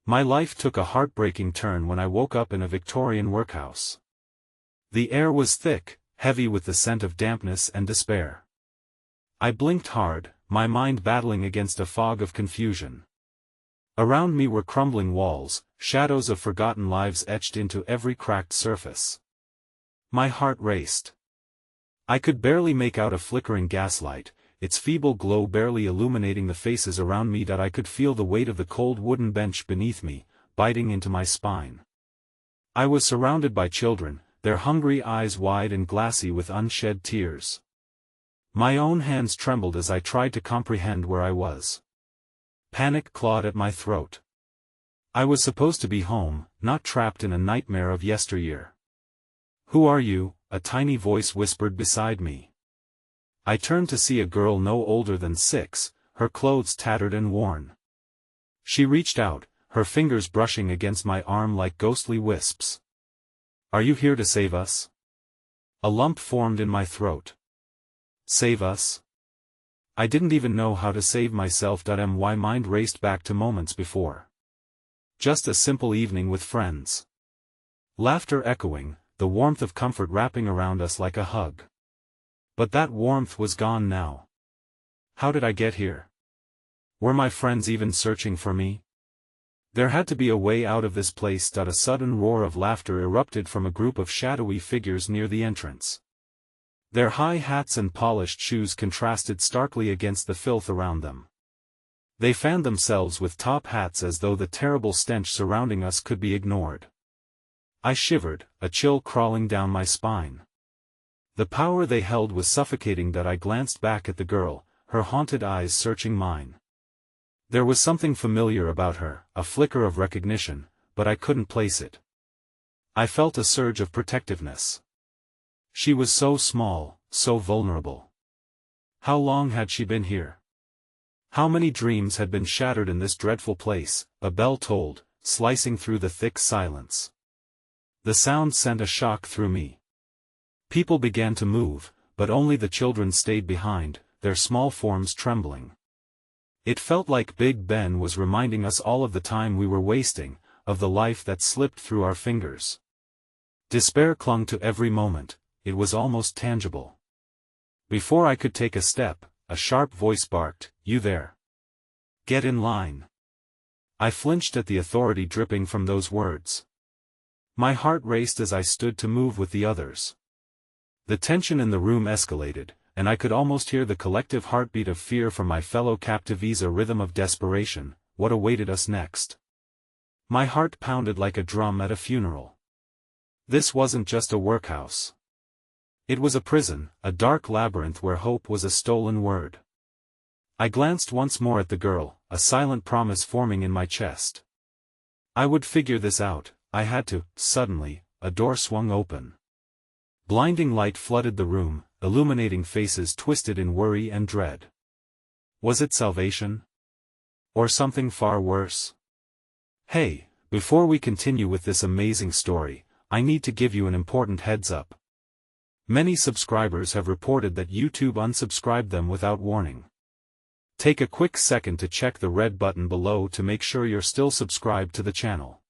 My life took a heartbreaking turn when I woke up in a Victorian workhouse. The air was thick, heavy with the scent of dampness and despair. I blinked hard, my mind battling against a fog of confusion. Around me were crumbling walls, shadows of forgotten lives etched into every cracked surface. My heart raced. I could barely make out a flickering gaslight, its feeble glow barely illuminating the faces around me. That I could feel the weight of the cold wooden bench beneath me, biting into my spine. I was surrounded by children, their hungry eyes wide and glassy with unshed tears. My own hands trembled as I tried to comprehend where I was. Panic clawed at my throat. I was supposed to be home, not trapped in a nightmare of yesteryear. "Who are you?" a tiny voice whispered beside me. I turned to see a girl no older than 6, her clothes tattered and worn. She reached out, her fingers brushing against my arm like ghostly wisps. "Are you here to save us?" A lump formed in my throat. Save us? I didn't even know how to save myself. My mind raced back to moments before. Just a simple evening with friends. Laughter echoing, the warmth of comfort wrapping around us like a hug. But that warmth was gone now. How did I get here? Were my friends even searching for me? There had to be a way out of this place. A sudden roar of laughter erupted from a group of shadowy figures near the entrance. Their high hats and polished shoes contrasted starkly against the filth around them. They fanned themselves with top hats as though the terrible stench surrounding us could be ignored. I shivered, a chill crawling down my spine. The power they held was suffocating. I glanced back at the girl, her haunted eyes searching mine. There was something familiar about her, a flicker of recognition, but I couldn't place it. I felt a surge of protectiveness. She was so small, so vulnerable. How long had she been here? How many dreams had been shattered in this dreadful place? A bell tolled, slicing through the thick silence. The sound sent a shock through me. People began to move, but only the children stayed behind, their small forms trembling. It felt like Big Ben was reminding us all of the time we were wasting, of the life that slipped through our fingers. Despair clung to every moment, it was almost tangible. Before I could take a step, a sharp voice barked, "You there! Get in line!" I flinched at the authority dripping from those words. My heart raced as I stood to move with the others. The tension in the room escalated, and I could almost hear the collective heartbeat of fear from my fellow captives, a rhythm of desperation. What awaited us next? My heart pounded like a drum at a funeral. This wasn't just a workhouse. It was a prison, a dark labyrinth where hope was a stolen word. I glanced once more at the girl, a silent promise forming in my chest. I would figure this out, I had to. Suddenly, a door swung open. Blinding light flooded the room, illuminating faces twisted in worry and dread. Was it salvation? Or something far worse? Hey, before we continue with this amazing story, I need to give you an important heads up. Many subscribers have reported that YouTube unsubscribed them without warning. Take a quick second to check the red button below to make sure you're still subscribed to the channel.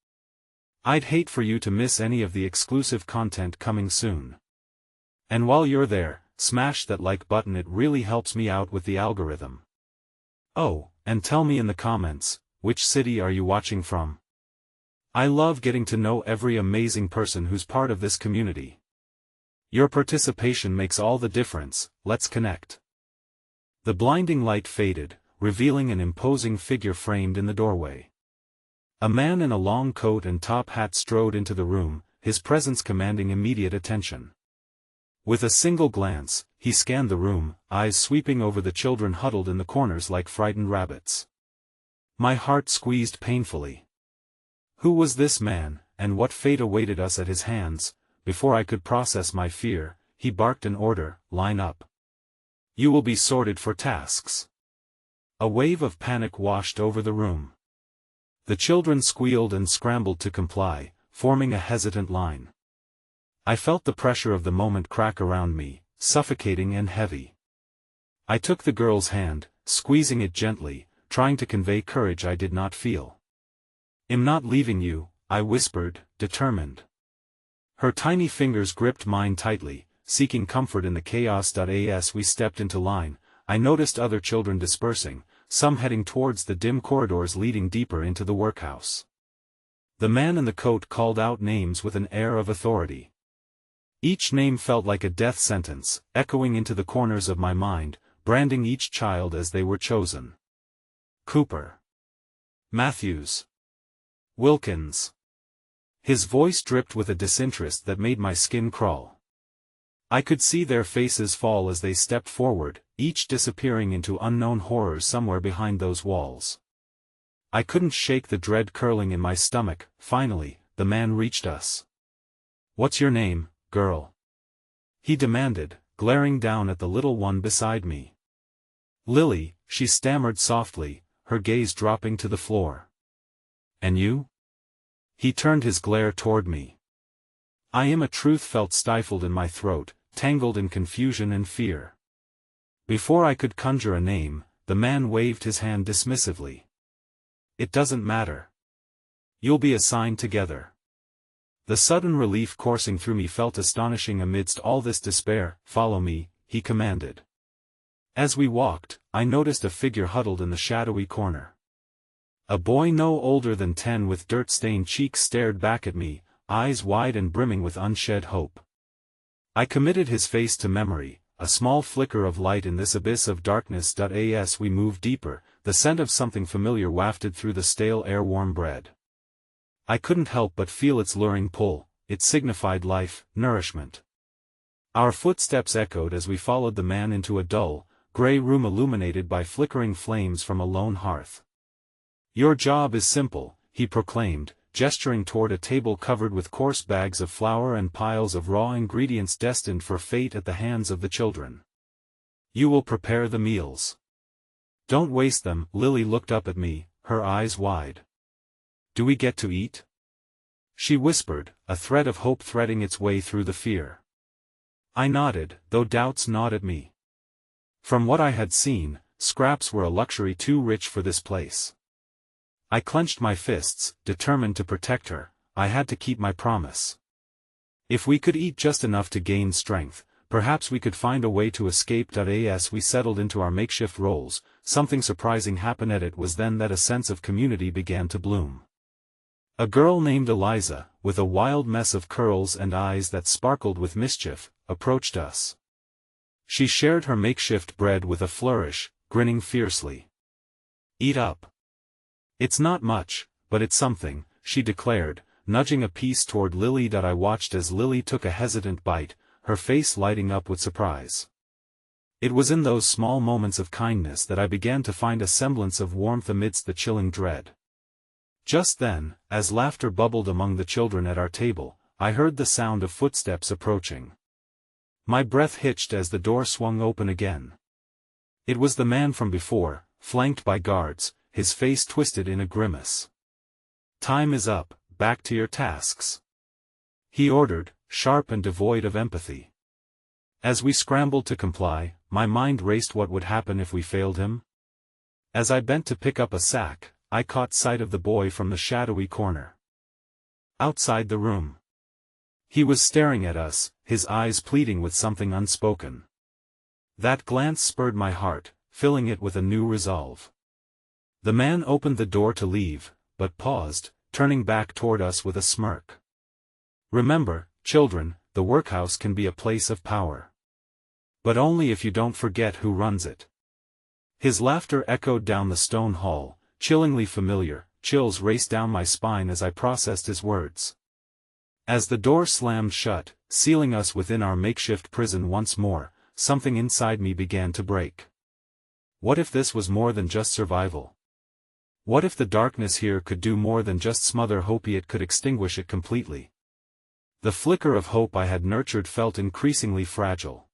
I'd hate for you to miss any of the exclusive content coming soon. And while you're there, smash that like button, it really helps me out with the algorithm. Oh, and tell me in the comments, which city are you watching from? I love getting to know every amazing person who's part of this community. Your participation makes all the difference. Let's connect. The blinding light faded, revealing an imposing figure framed in the doorway. A man in a long coat and top hat strode into the room, his presence commanding immediate attention. With a single glance, he scanned the room, eyes sweeping over the children huddled in the corners like frightened rabbits. My heart squeezed painfully. Who was this man, and what fate awaited us at his hands? Before I could process my fear, he barked an order, "Line up. You will be sorted for tasks." A wave of panic washed over the room. The children squealed and scrambled to comply, forming a hesitant line. I felt the pressure of the moment crack around me, suffocating and heavy. I took the girl's hand, squeezing it gently, trying to convey courage I did not feel. "I'm not leaving you," I whispered, determined. Her tiny fingers gripped mine tightly, seeking comfort in the chaos. As we stepped into line, I noticed other children dispersing, some heading towards the dim corridors leading deeper into the workhouse. The man in the coat called out names with an air of authority. Each name felt like a death sentence, echoing into the corners of my mind, branding each child as they were chosen. Cooper. Matthews. Wilkins. His voice dripped with a disinterest that made my skin crawl. I could see their faces fall as they stepped forward, each disappearing into unknown horrors somewhere behind those walls. I couldn't shake the dread curling in my stomach. Finally, the man reached us. "What's your name, girl?" he demanded, glaring down at the little one beside me. "Lily," she stammered softly, her gaze dropping to the floor. "And you?" He turned his glare toward me. I am a truth felt stifled in my throat, tangled in confusion and fear. Before I could conjure a name, the man waved his hand dismissively. "It doesn't matter. You'll be assigned together." The sudden relief coursing through me felt astonishing amidst all this despair. "Follow me," he commanded. As we walked, I noticed a figure huddled in the shadowy corner. A boy no older than 10 with dirt-stained cheeks stared back at me, eyes wide and brimming with unshed hope. I committed his face to memory, a small flicker of light in this abyss of darkness. As we moved deeper, the scent of something familiar wafted through the stale air-warm bread. I couldn't help but feel its luring pull. It signified life, nourishment. Our footsteps echoed as we followed the man into a dull, gray room illuminated by flickering flames from a lone hearth. "Your job is simple," he proclaimed, gesturing toward a table covered with coarse bags of flour and piles of raw ingredients destined for fate at the hands of the children. "You will prepare the meals. Don't waste them." Lily looked up at me, her eyes wide. "Do we get to eat?" she whispered, a thread of hope threading its way through the fear. I nodded, though doubts gnawed at me. From what I had seen, scraps were a luxury too rich for this place. I clenched my fists, determined to protect her. I had to keep my promise. If we could eat just enough to gain strength, perhaps we could find a way to escape. As we settled into our makeshift roles, something surprising happened. It was then that a sense of community began to bloom. A girl named Eliza, with a wild mess of curls and eyes that sparkled with mischief, approached us. She shared her makeshift bread with a flourish, grinning fiercely. "Eat up. It's not much, but it's something," she declared, nudging a piece toward Lily. I watched as Lily took a hesitant bite, her face lighting up with surprise. It was in those small moments of kindness that I began to find a semblance of warmth amidst the chilling dread. Just then, as laughter bubbled among the children at our table, I heard the sound of footsteps approaching. My breath hitched as the door swung open again. It was the man from before, flanked by guards, his face twisted in a grimace. "Time is up, back to your tasks," he ordered, sharp and devoid of empathy. As we scrambled to comply, my mind raced. What would happen if we failed him? As I bent to pick up a sack, I caught sight of the boy from the shadowy corner. Outside the room. He was staring at us, his eyes pleading with something unspoken. That glance spurred my heart, filling it with a new resolve. The man opened the door to leave, but paused, turning back toward us with a smirk. "Remember, children, the workhouse can be a place of power. But only if you don't forget who runs it." His laughter echoed down the stone hall, chillingly familiar. Chills raced down my spine as I processed his words. As the door slammed shut, sealing us within our makeshift prison once more, something inside me began to break. What if this was more than just survival? What if the darkness here could do more than just smother hope? It could extinguish it completely. The flicker of hope I had nurtured felt increasingly fragile.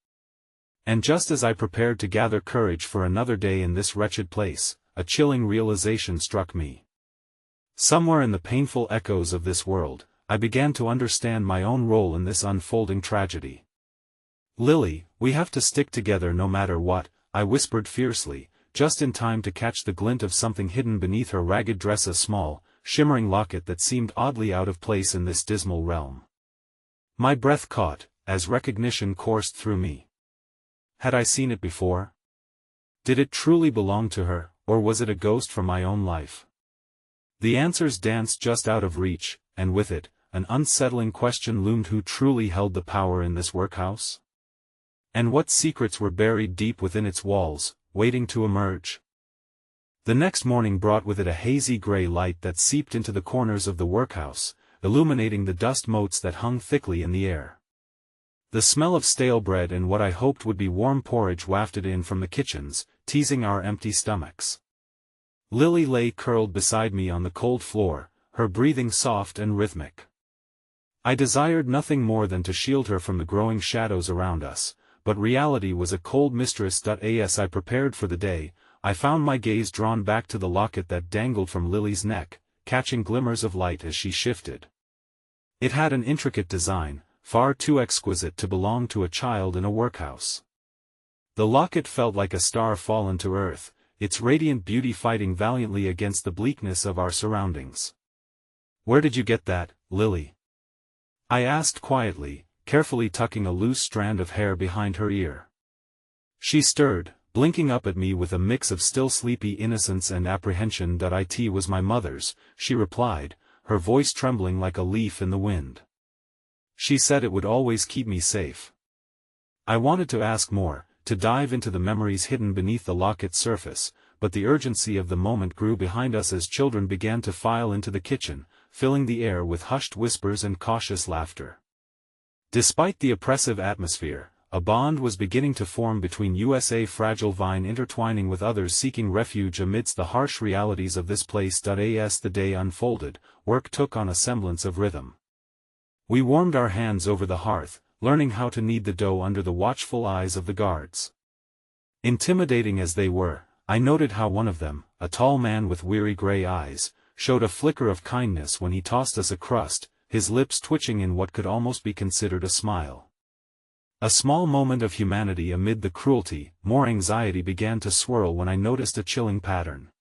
And just as I prepared to gather courage for another day in this wretched place, a chilling realization struck me. Somewhere in the painful echoes of this world, I began to understand my own role in this unfolding tragedy. "Lily, we have to stick together no matter what," I whispered fiercely, just in time to catch the glint of something hidden beneath her ragged dress. A small, shimmering locket that seemed oddly out of place in this dismal realm. My breath caught, as recognition coursed through me. Had I seen it before? Did it truly belong to her, or was it a ghost from my own life? The answers danced just out of reach, and with it, an unsettling question loomed: who truly held the power in this workhouse? And what secrets were buried deep within its walls, waiting to emerge? The next morning brought with it a hazy gray light that seeped into the corners of the workhouse, illuminating the dust motes that hung thickly in the air. The smell of stale bread and what I hoped would be warm porridge wafted in from the kitchens, teasing our empty stomachs. Lily lay curled beside me on the cold floor, her breathing soft and rhythmic. I desired nothing more than to shield her from the growing shadows around us, but reality was a cold mistress. As I prepared for the day, I found my gaze drawn back to the locket that dangled from Lily's neck, catching glimmers of light as she shifted. It had an intricate design, far too exquisite to belong to a child in a workhouse. The locket felt like a star fallen to earth, its radiant beauty fighting valiantly against the bleakness of our surroundings. "Where did you get that, Lily?" I asked quietly, carefully tucking a loose strand of hair behind her ear. She stirred, blinking up at me with a mix of still sleepy innocence and apprehension. "It was my mother's," she replied, her voice trembling like a leaf in the wind. "She said it would always keep me safe." I wanted to ask more, to dive into the memories hidden beneath the locket's surface, but the urgency of the moment grew behind us as children began to file into the kitchen, filling the air with hushed whispers and cautious laughter. Despite the oppressive atmosphere, a bond was beginning to form between us, a fragile vine intertwining with others seeking refuge amidst the harsh realities of this place. As the day unfolded, work took on a semblance of rhythm. We warmed our hands over the hearth, learning how to knead the dough under the watchful eyes of the guards. Intimidating as they were, I noted how one of them, a tall man with weary gray eyes, showed a flicker of kindness when he tossed us a crust, his lips twitching in what could almost be considered a smile. A small moment of humanity amid the cruelty. More anxiety began to swirl when I noticed a chilling pattern.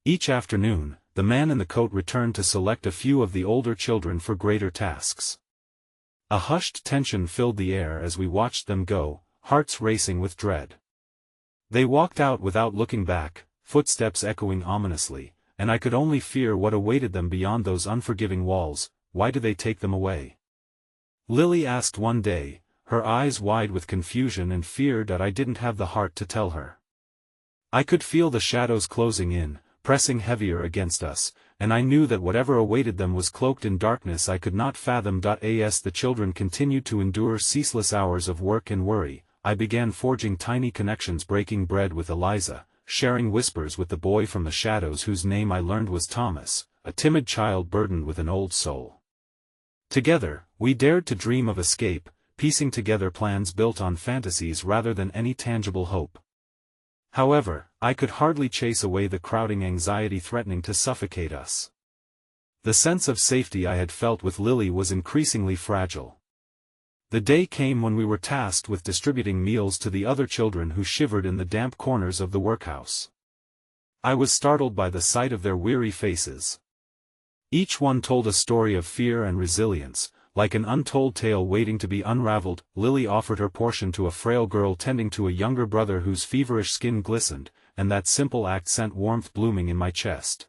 Each afternoon, the man in the coat returned to select a few of the older children for greater tasks. A hushed tension filled the air as we watched them go, hearts racing with dread. They walked out without looking back, footsteps echoing ominously, and I could only fear what awaited them beyond those unforgiving walls. "Why do they take them away?" Lily asked one day, her eyes wide with confusion and fear. I didn't have the heart to tell her. I could feel the shadows closing in, pressing heavier against us, and I knew that whatever awaited them was cloaked in darkness I could not fathom. As the children continued to endure ceaseless hours of work and worry, I began forging tiny connections, breaking bread with Eliza, sharing whispers with the boy from the shadows whose name I learned was Thomas, a timid child burdened with an old soul. Together, we dared to dream of escape, piecing together plans built on fantasies rather than any tangible hope. However, I could hardly chase away the crowding anxiety threatening to suffocate us. The sense of safety I had felt with Lily was increasingly fragile. The day came when we were tasked with distributing meals to the other children who shivered in the damp corners of the workhouse. I was startled by the sight of their weary faces. Each one told a story of fear and resilience, like an untold tale waiting to be unraveled. Lily offered her portion to a frail girl tending to a younger brother whose feverish skin glistened, and that simple act sent warmth blooming in my chest.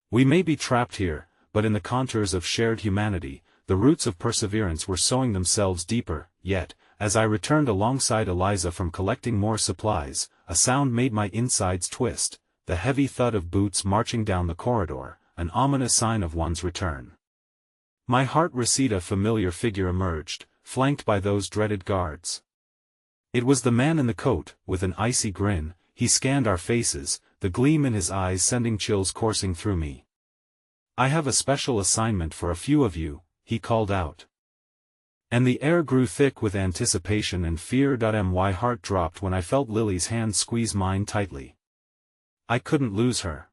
We may be trapped here, but in the contours of shared humanity, the roots of perseverance were sowing themselves deeper. Yet, as I returned alongside Eliza from collecting more supplies, a sound made my insides twist, the heavy thud of boots marching down the corridor, an ominous sign of one's return. My heart received. A familiar figure emerged, flanked by those dreaded guards. It was the man in the coat, with an icy grin. He scanned our faces, the gleam in his eyes sending chills coursing through me. "I have a special assignment for a few of you," he called out. And the air grew thick with anticipation and fear. My heart dropped when I felt Lily's hand squeeze mine tightly. I couldn't lose her.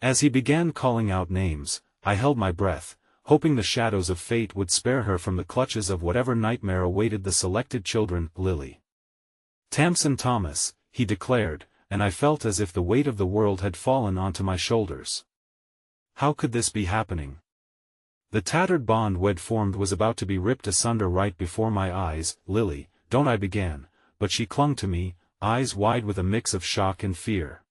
As he began calling out names, I held my breath, hoping the shadows of fate would spare her from the clutches of whatever nightmare awaited the selected children. "Lily. Tamsin Thomas," he declared, and I felt as if the weight of the world had fallen onto my shoulders. How could this be happening? The tattered bond we'd formed was about to be ripped asunder right before my eyes. "Lily, don't," I began, but she clung to me, eyes wide with a mix of shock and fear.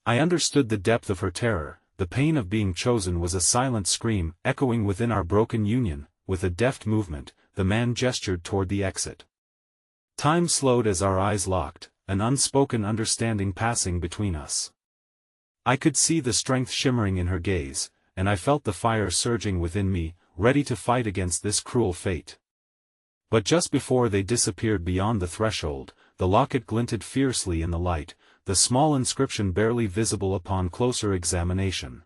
I understood the depth of her terror. The pain of being chosen was a silent scream echoing within our broken union. With a deft movement, the man gestured toward the exit. Time slowed as our eyes locked, an unspoken understanding passing between us. I could see the strength shimmering in her gaze, and I felt the fire surging within me, ready to fight against this cruel fate. But just before they disappeared beyond the threshold, the locket glinted fiercely in the light, the small inscription barely visible upon closer examination.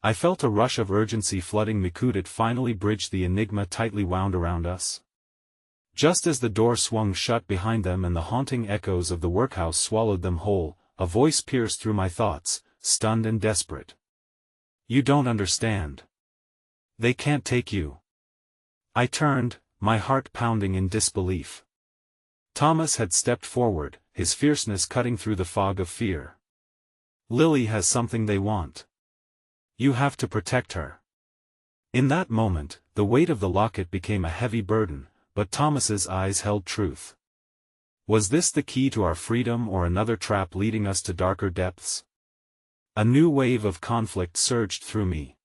I felt a rush of urgency flooding me. Could it finally bridge the enigma tightly wound around us? Just as the door swung shut behind them and the haunting echoes of the workhouse swallowed them whole, a voice pierced through my thoughts, stunned and desperate. "You don't understand. They can't take you." I turned, my heart pounding in disbelief. Thomas had stepped forward, his fierceness cutting through the fog of fear. "Lily has something they want. You have to protect her." In that moment, the weight of the locket became a heavy burden, but Thomas's eyes held truth. Was this the key to our freedom or another trap leading us to darker depths? A new wave of conflict surged through me.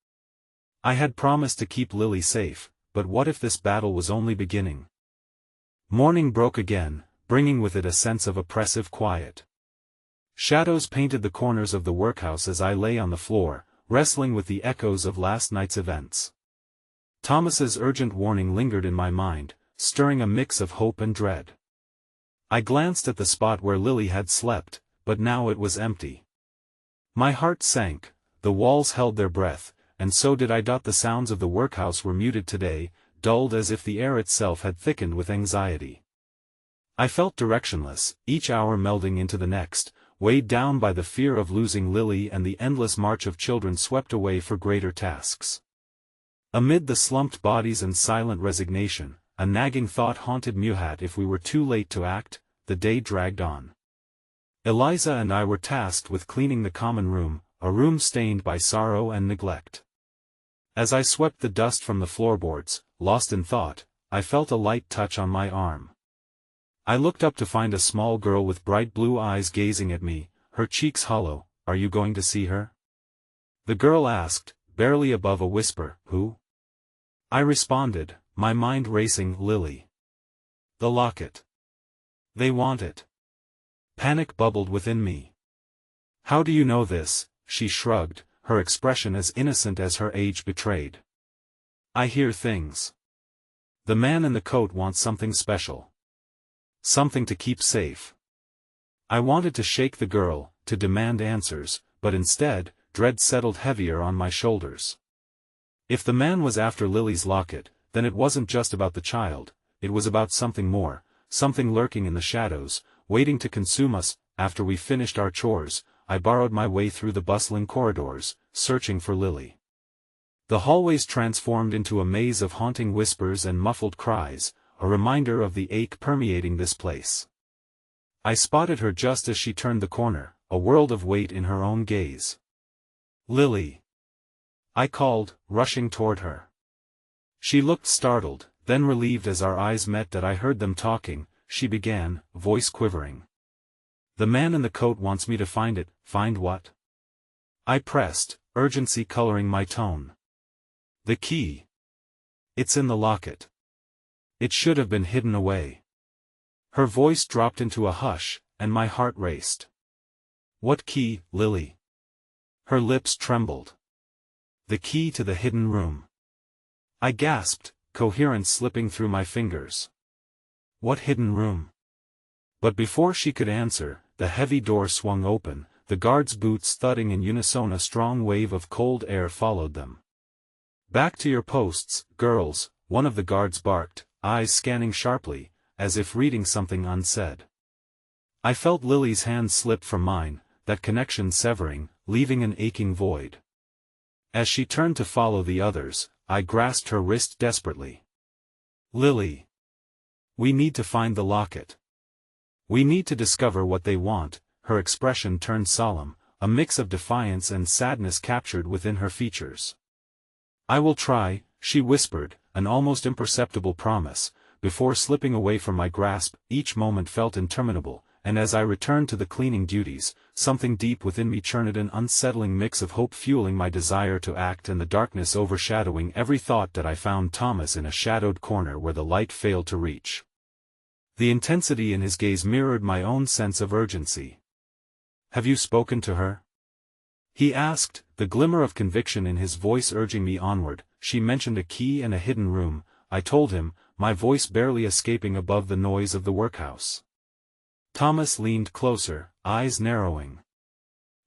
I had promised to keep Lily safe, but what if this battle was only beginning? Morning broke again, bringing with it a sense of oppressive quiet. Shadows painted the corners of the workhouse as I lay on the floor, wrestling with the echoes of last night's events. Thomas's urgent warning lingered in my mind, stirring a mix of hope and dread. I glanced at the spot where Lily had slept, but now it was empty. My heart sank, the walls held their breath, and so did I. The sounds of the workhouse were muted today, dulled as if the air itself had thickened with anxiety. I felt directionless, each hour melding into the next, weighed down by the fear of losing Lily and the endless march of children swept away for greater tasks. Amid the slumped bodies and silent resignation, a nagging thought haunted me. If we were too late to act, the day dragged on. Eliza and I were tasked with cleaning the common room, a room stained by sorrow and neglect. As I swept the dust from the floorboards, lost in thought, I felt a light touch on my arm. I looked up to find a small girl with bright blue eyes gazing at me, her cheeks hollow. "Are you going to see her?" the girl asked, barely above a whisper. "Who?" I responded, my mind racing. "Lily. The locket. They want it." Panic bubbled within me. "How do you know this?" she shrugged, her expression as innocent as her age betrayed. "I hear things. The man in the coat wants something special. Something to keep safe." I wanted to shake the girl, to demand answers, but instead, dread settled heavier on my shoulders. If the man was after Lily's locket, then it wasn't just about the child, it was about something more, something lurking in the shadows, waiting to consume us. After we finished our chores, I borrowed my way through the bustling corridors, searching for Lily. The hallways transformed into a maze of haunting whispers and muffled cries, a reminder of the ache permeating this place. I spotted her just as she turned the corner, a world of weight in her own gaze. "Lily!" I called, rushing toward her. She looked startled, then relieved as our eyes met. "That I heard them talking," she began, voice quivering. "The man in the coat wants me to find it." "Find what?" I pressed, urgency coloring my tone. "The key. It's in the locket. It should have been hidden away." Her voice dropped into a hush, and my heart raced. "What key, Lily?" Her lips trembled. "The key to the hidden room." I gasped, coherence slipping through my fingers. "What hidden room?" But before she could answer, the heavy door swung open, the guards' boots thudding in unison. A strong wave of cold air followed them. "Back to your posts, girls," one of the guards barked, eyes scanning sharply, as if reading something unsaid. I felt Lily's hand slip from mine, that connection severing, leaving an aching void. As she turned to follow the others, I grasped her wrist desperately. "Lily. We need to find the locket. We need to discover what they want." Her expression turned solemn, a mix of defiance and sadness captured within her features. "I will try," she whispered, an almost imperceptible promise, before slipping away from my grasp. Each moment felt interminable, and as I returned to the cleaning duties, something deep within me churned, an unsettling mix of hope fueling my desire to act and the darkness overshadowing every thought that I found Thomas in a shadowed corner where the light failed to reach. The intensity in his gaze mirrored my own sense of urgency. "Have you spoken to her?" he asked, the glimmer of conviction in his voice urging me onward. "She mentioned a key and a hidden room," I told him, my voice barely escaping above the noise of the workhouse. Thomas leaned closer, eyes narrowing.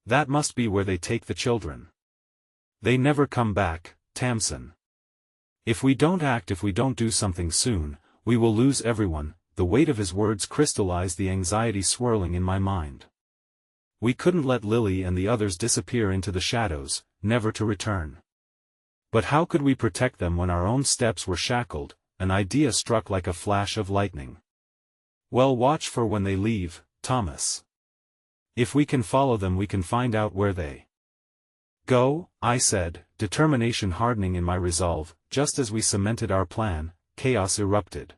"That must be where they take the children. They never come back, Tamsin. If we don't act, if we don't do something soon, we will lose everyone." The weight of his words crystallized the anxiety swirling in my mind. We couldn't let Lily and the others disappear into the shadows, never to return. But how could we protect them when our own steps were shackled? An idea struck like a flash of lightning. "Well, watch for when they leave, Thomas. If we can follow them, we can find out where they go," I said, determination hardening in my resolve. Just as we cemented our plan, chaos erupted.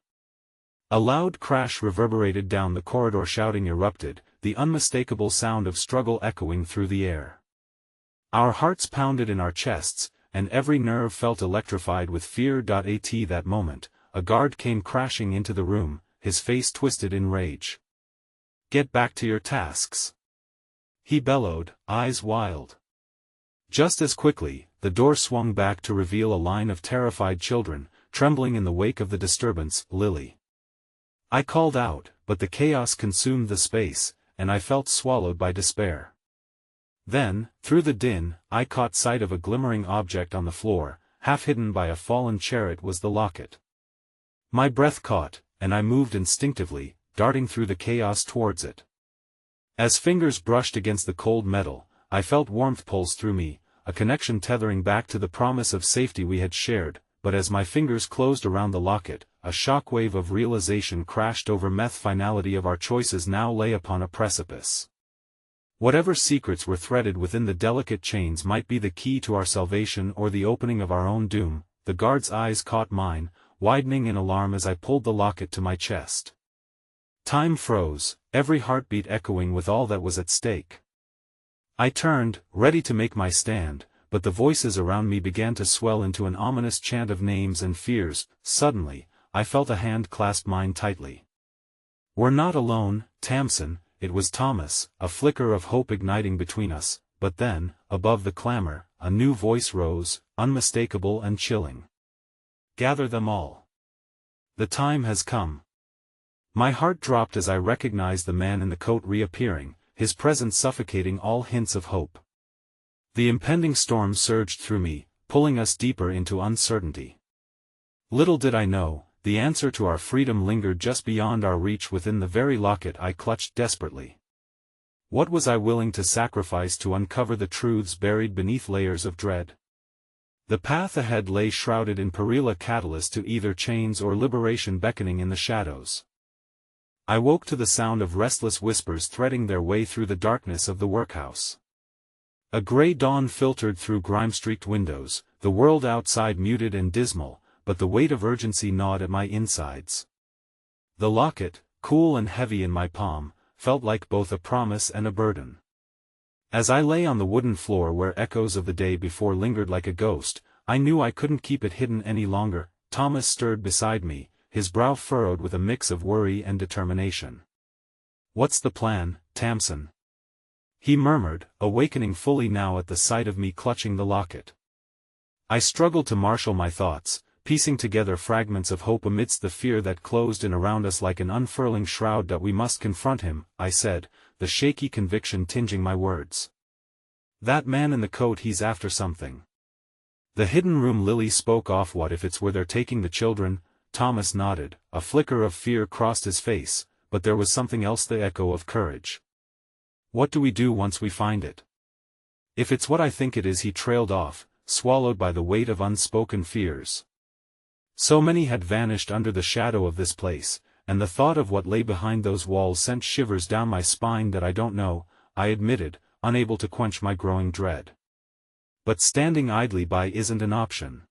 A loud crash reverberated down the corridor. Shouting erupted, the unmistakable sound of struggle echoing through the air. Our hearts pounded in our chests, and every nerve felt electrified with fear. At that moment, a guard came crashing into the room, his face twisted in rage. "Get back to your tasks," he bellowed, eyes wild. Just as quickly, the door swung back to reveal a line of terrified children, trembling in the wake of the disturbance. "Lily." I called out, but the chaos consumed the space, and I felt swallowed by despair. Then, through the din, I caught sight of a glimmering object on the floor, half hidden by a fallen chair. It was the locket. My breath caught, and I moved instinctively, darting through the chaos towards it. As fingers brushed against the cold metal, I felt warmth pulse through me, a connection tethering back to the promise of safety we had shared. But as my fingers closed around the locket, a shockwave of realization crashed over me. The finality of our choices now lay upon a precipice. Whatever secrets were threaded within the delicate chains might be the key to our salvation or the opening of our own doom. The guard's eyes caught mine, widening in alarm as I pulled the locket to my chest. Time froze, every heartbeat echoing with all that was at stake. I turned, ready to make my stand, but the voices around me began to swell into an ominous chant of names and fears. Suddenly, I felt a hand clasp mine tightly. "We're not alone, Tamsin," it was Thomas, a flicker of hope igniting between us. But then, above the clamor, a new voice rose, unmistakable and chilling. "Gather them all. The time has come." My heart dropped as I recognized the man in the coat reappearing, his presence suffocating all hints of hope. The impending storm surged through me, pulling us deeper into uncertainty. Little did I know, the answer to our freedom lingered just beyond our reach within the very locket I clutched desperately. What was I willing to sacrifice to uncover the truths buried beneath layers of dread? The path ahead lay shrouded in peril, a catalyst to either chains or liberation beckoning in the shadows. I woke to the sound of restless whispers threading their way through the darkness of the workhouse. A gray dawn filtered through grime-streaked windows, the world outside muted and dismal, but the weight of urgency gnawed at my insides. The locket, cool and heavy in my palm, felt like both a promise and a burden. As I lay on the wooden floor where echoes of the day before lingered like a ghost, I knew I couldn't keep it hidden any longer. Thomas stirred beside me, his brow furrowed with a mix of worry and determination. "What's the plan, Tamsin?" he murmured, awakening fully now at the sight of me clutching the locket. I struggled to marshal my thoughts, piecing together fragments of hope amidst the fear that closed in around us like an unfurling shroud. "That we must confront him," I said, the shaky conviction tinging my words. "That man in the coat, he's after something." "The hidden room Lily spoke of, what if it's where they're taking the children?" Thomas nodded, a flicker of fear crossed his face, but there was something else, the echo of courage. "What do we do once we find it?" "If it's what I think it is," he trailed off, swallowed by the weight of unspoken fears. So many had vanished under the shadow of this place, and the thought of what lay behind those walls sent shivers down my spine. "That I don't know," I admitted, unable to quench my growing dread. But standing idly by isn't an option.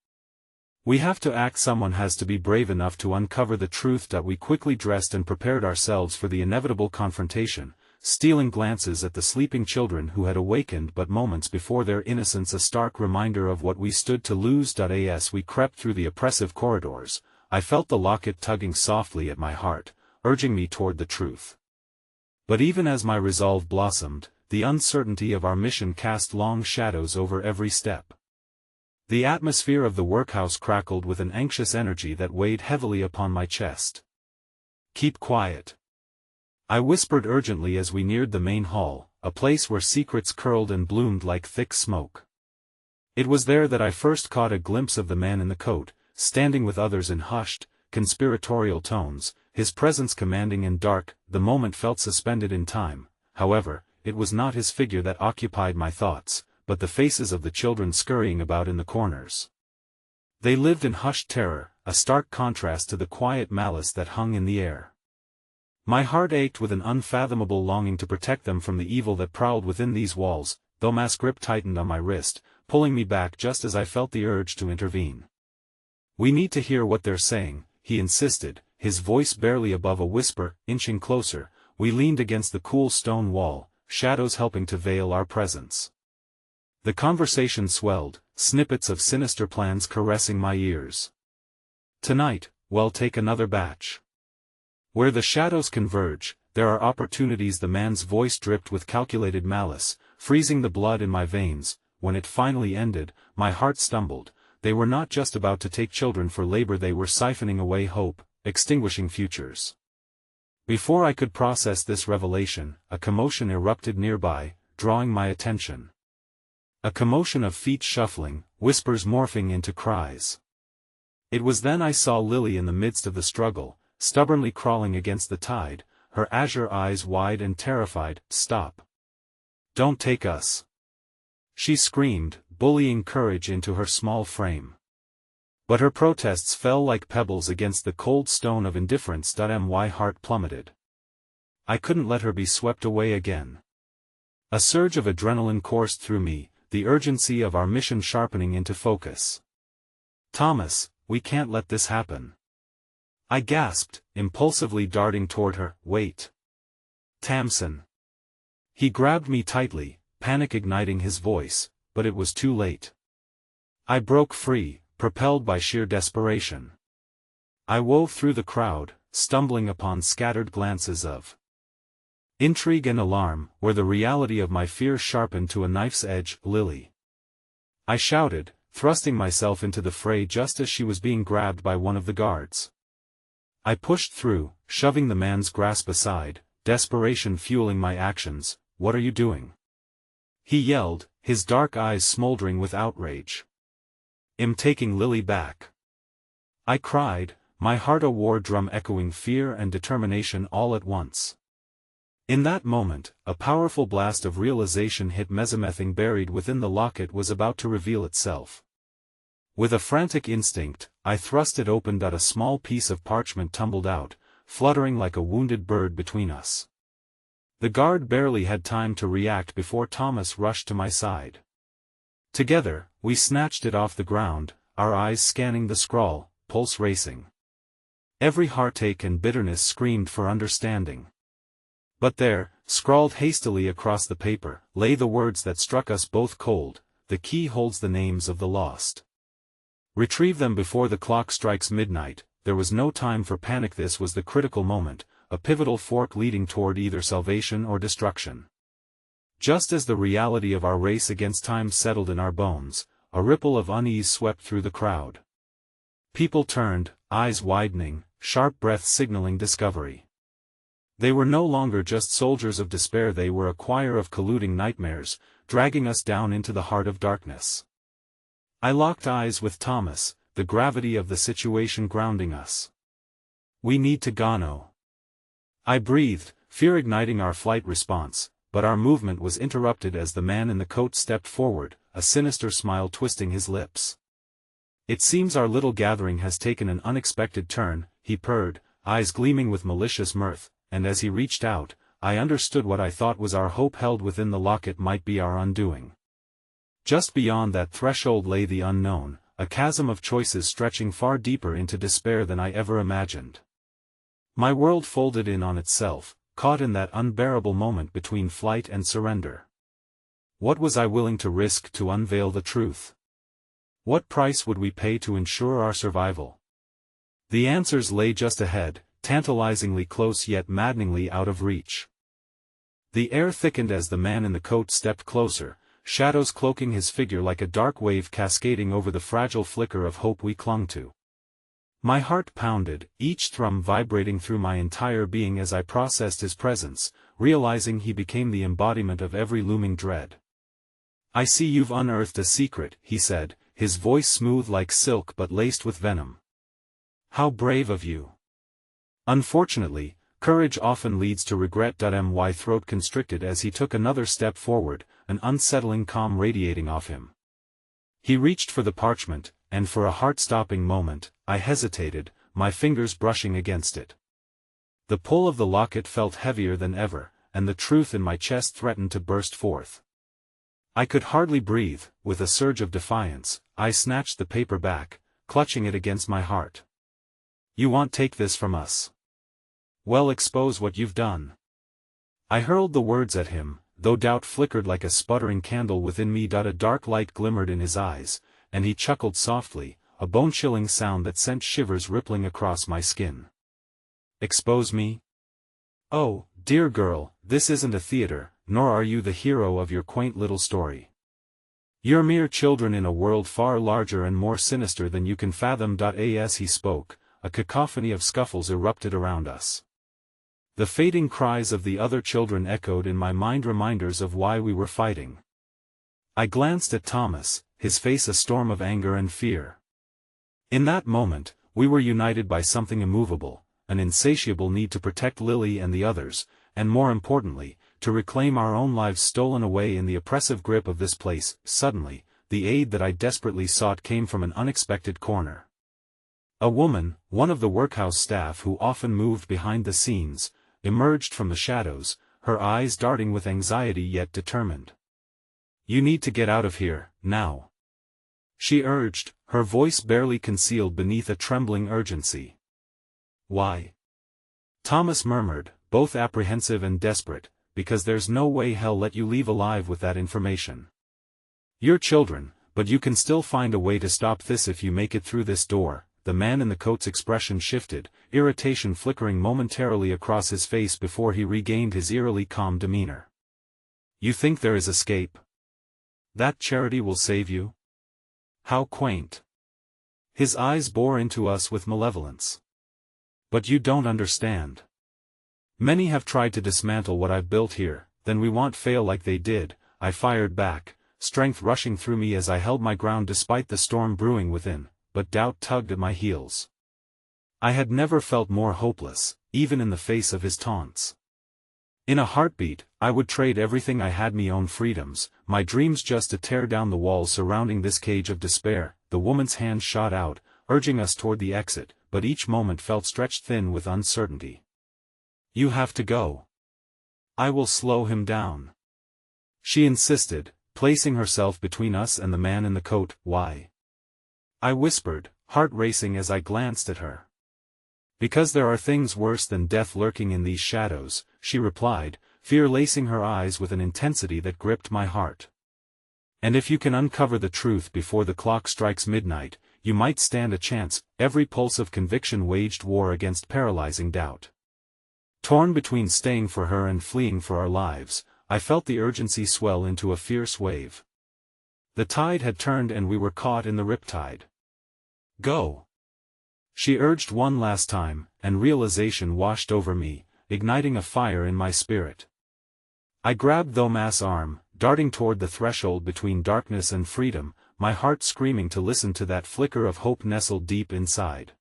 We have to act. Someone has to be brave enough to uncover the truth. We quickly dressed and prepared ourselves for the inevitable confrontation, stealing glances at the sleeping children who had awakened but moments before, their innocence a stark reminder of what we stood to lose. As we crept through the oppressive corridors, I felt the locket tugging softly at my heart, urging me toward the truth. But even as my resolve blossomed, the uncertainty of our mission cast long shadows over every step. The atmosphere of the workhouse crackled with an anxious energy that weighed heavily upon my chest. "Keep quiet," I whispered urgently as we neared the main hall, a place where secrets curled and bloomed like thick smoke. It was there that I first caught a glimpse of the man in the coat, standing with others in hushed, conspiratorial tones, his presence commanding and dark. The moment felt suspended in time. However, it was not his figure that occupied my thoughts, but the faces of the children scurrying about in the corners. They lived in hushed terror, a stark contrast to the quiet malice that hung in the air. My heart ached with an unfathomable longing to protect them from the evil that prowled within these walls, though Ma's grip tightened on my wrist, pulling me back just as I felt the urge to intervene. "We need to hear what they're saying," he insisted, his voice barely above a whisper. Inching closer, we leaned against the cool stone wall, shadows helping to veil our presence. The conversation swelled, snippets of sinister plans caressing my ears. "Tonight, well, take another batch. Where the shadows converge, there are opportunities." The man's voice dripped with calculated malice, freezing the blood in my veins. When it finally ended, my heart stumbled. They were not just about to take children for labor, they were siphoning away hope, extinguishing futures. Before I could process this revelation, a commotion erupted nearby, drawing my attention. A commotion of feet shuffling, whispers morphing into cries. It was then I saw Lily in the midst of the struggle, stubbornly crawling against the tide, her azure eyes wide and terrified. "Stop. Don't take us," she screamed, bullying courage into her small frame. But her protests fell like pebbles against the cold stone of indifference. My heart plummeted. I couldn't let her be swept away again. A surge of adrenaline coursed through me, the urgency of our mission sharpening into focus. "Thomas, we can't let this happen," I gasped, impulsively darting toward her. "Wait. Tamsin." He grabbed me tightly, panic igniting his voice, but it was too late. I broke free, propelled by sheer desperation. I wove through the crowd, stumbling upon scattered glances of intrigue and alarm, where the reality of my fear sharpened to a knife's edge. "Lily," I shouted, thrusting myself into the fray just as she was being grabbed by one of the guards. I pushed through, shoving the man's grasp aside, desperation fueling my actions. "What are you doing?" he yelled, his dark eyes smoldering with outrage. "I'm taking Lily back," I cried, my heart a war drum echoing fear and determination all at once. In that moment, a powerful blast of realization hit. Mesamething buried within the locket was about to reveal itself. With a frantic instinct, I thrust it open. A small piece of parchment tumbled out, fluttering like a wounded bird between us. The guard barely had time to react before Thomas rushed to my side. Together, we snatched it off the ground, our eyes scanning the scrawl, pulse racing. Every heartache and bitterness screamed for understanding. But there, scrawled hastily across the paper, lay the words that struck us both cold: "The key holds the names of the lost. Retrieve them before the clock strikes midnight." There was no time for panic. This was the critical moment, a pivotal fork leading toward either salvation or destruction. Just as the reality of our race against time settled in our bones, a ripple of unease swept through the crowd. People turned, eyes widening, sharp breaths signaling discovery. They were no longer just soldiers of despair, they were a choir of colluding nightmares, dragging us down into the heart of darkness. I locked eyes with Thomas, the gravity of the situation grounding us. "We need to go," I breathed, fear igniting our flight response, but our movement was interrupted as the man in the coat stepped forward, a sinister smile twisting his lips. "It seems our little gathering has taken an unexpected turn," he purred, eyes gleaming with malicious mirth, and as he reached out, I understood what I thought was our hope held within the locket might be our undoing. Just beyond that threshold lay the unknown, a chasm of choices stretching far deeper into despair than I ever imagined. My world folded in on itself, caught in that unbearable moment between flight and surrender. What was I willing to risk to unveil the truth? What price would we pay to ensure our survival? The answers lay just ahead, tantalizingly close yet maddeningly out of reach. The air thickened as the man in the coat stepped closer, shadows cloaking his figure like a dark wave cascading over the fragile flicker of hope we clung to. My heart pounded, each thrum vibrating through my entire being as I processed his presence, realizing he became the embodiment of every looming dread. "I see you've unearthed a secret," he said, his voice smooth like silk but laced with venom. "How brave of you." Unfortunately, courage often leads to regret. My throat constricted as he took another step forward, an unsettling calm radiating off him. He reached for the parchment, and for a heart-stopping moment, I hesitated, my fingers brushing against it. The pull of the locket felt heavier than ever, and the truth in my chest threatened to burst forth. I could hardly breathe. With a surge of defiance, I snatched the paper back, clutching it against my heart. "You won't take this from us. Well, expose what you've done." I hurled the words at him, though doubt flickered like a sputtering candle within me. A dark light glimmered in his eyes, and he chuckled softly, a bone-chilling sound that sent shivers rippling across my skin. "Expose me? Oh, dear girl, this isn't a theater, nor are you the hero of your quaint little story. You're mere children in a world far larger and more sinister than you can fathom." As he spoke, a cacophony of scuffles erupted around us. The fading cries of the other children echoed in my mind, reminders of why we were fighting. I glanced at Thomas, his face a storm of anger and fear. In that moment, we were united by something immovable, an insatiable need to protect Lily and the others, and more importantly, to reclaim our own lives stolen away in the oppressive grip of this place. Suddenly, the aid that I desperately sought came from an unexpected corner. A woman, one of the workhouse staff who often moved behind the scenes, emerged from the shadows, her eyes darting with anxiety yet determined. "You need to get out of here, now," she urged, her voice barely concealed beneath a trembling urgency. "Why?" Thomas murmured, both apprehensive and desperate. "Because there's no way hell let you leave alive with that information. You're children, but you can still find a way to stop this if you make it through this door." The man in the coat's expression shifted, irritation flickering momentarily across his face before he regained his eerily calm demeanor. "You think there is escape? That charity will save you? How quaint." His eyes bore into us with malevolence. "But you don't understand. Many have tried to dismantle what I've built here, then we won't fail like they did," I fired back, strength rushing through me as I held my ground despite the storm brewing within, but doubt tugged at my heels. I had never felt more hopeless, even in the face of his taunts. In a heartbeat, I would trade everything I had, my own freedoms, my dreams, just to tear down the walls surrounding this cage of despair. The woman's hand shot out, urging us toward the exit, but each moment felt stretched thin with uncertainty. "You have to go. I will slow him down," she insisted, placing herself between us and the man in the coat. "Why?" I whispered, heart racing as I glanced at her. "Because there are things worse than death lurking in these shadows," she replied, fear lacing her eyes with an intensity that gripped my heart. "And if you can uncover the truth before the clock strikes midnight, you might stand a chance." Every pulse of conviction waged war against paralyzing doubt. Torn between staying for her and fleeing for our lives, I felt the urgency swell into a fierce wave. The tide had turned and we were caught in the riptide. "Go," she urged one last time, and realization washed over me, igniting a fire in my spirit. I grabbed Thomas' arm, darting toward the threshold between darkness and freedom, my heart screaming to listen to that flicker of hope nestled deep inside.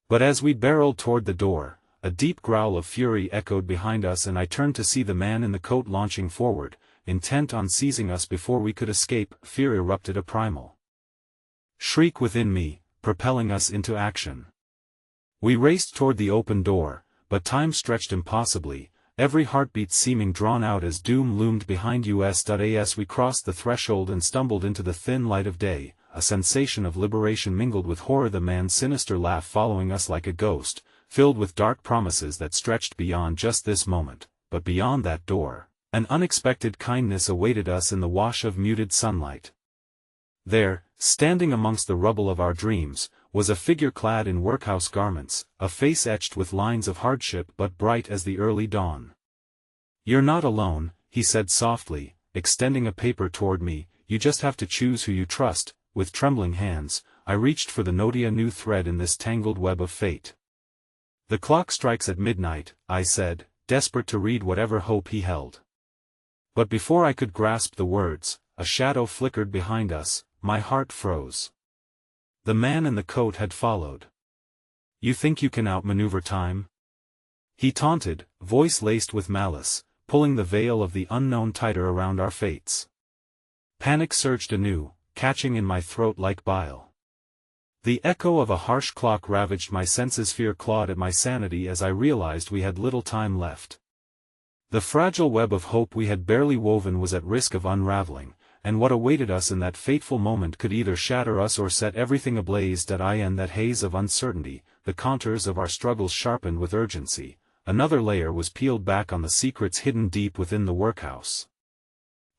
But as we barreled toward the door, a deep growl of fury echoed behind us, and I turned to see the man in the coat launching forward, intent on seizing us before we could escape. Fear erupted, a primal shriek within me, propelling us into action. We raced toward the open door, but time stretched impossibly, every heartbeat seeming drawn out as doom loomed behind us. As we crossed the threshold and stumbled into the thin light of day, a sensation of liberation mingled with horror, the man's sinister laugh following us like a ghost, filled with dark promises that stretched beyond just this moment, but beyond that door. An unexpected kindness awaited us in the wash of muted sunlight. There, standing amongst the rubble of our dreams, was a figure clad in workhouse garments, a face etched with lines of hardship but bright as the early dawn. "You're not alone," he said softly, extending a paper toward me. "You just have to choose who you trust." With trembling hands, I reached for the note, a new thread in this tangled web of fate. "The clock strikes at midnight," I said, desperate to read whatever hope he held. But before I could grasp the words, a shadow flickered behind us. My heart froze. The man in the coat had followed. "You think you can outmaneuver time?" he taunted, voice laced with malice, pulling the veil of the unknown tighter around our fates. Panic surged anew, catching in my throat like bile. The echo of a harsh clock ravaged my senses. Fear clawed at my sanity as I realized we had little time left. The fragile web of hope we had barely woven was at risk of unraveling, and what awaited us in that fateful moment could either shatter us or set everything ablaze. In that haze of uncertainty, the contours of our struggles sharpened with urgency. Another layer was peeled back on the secrets hidden deep within the workhouse.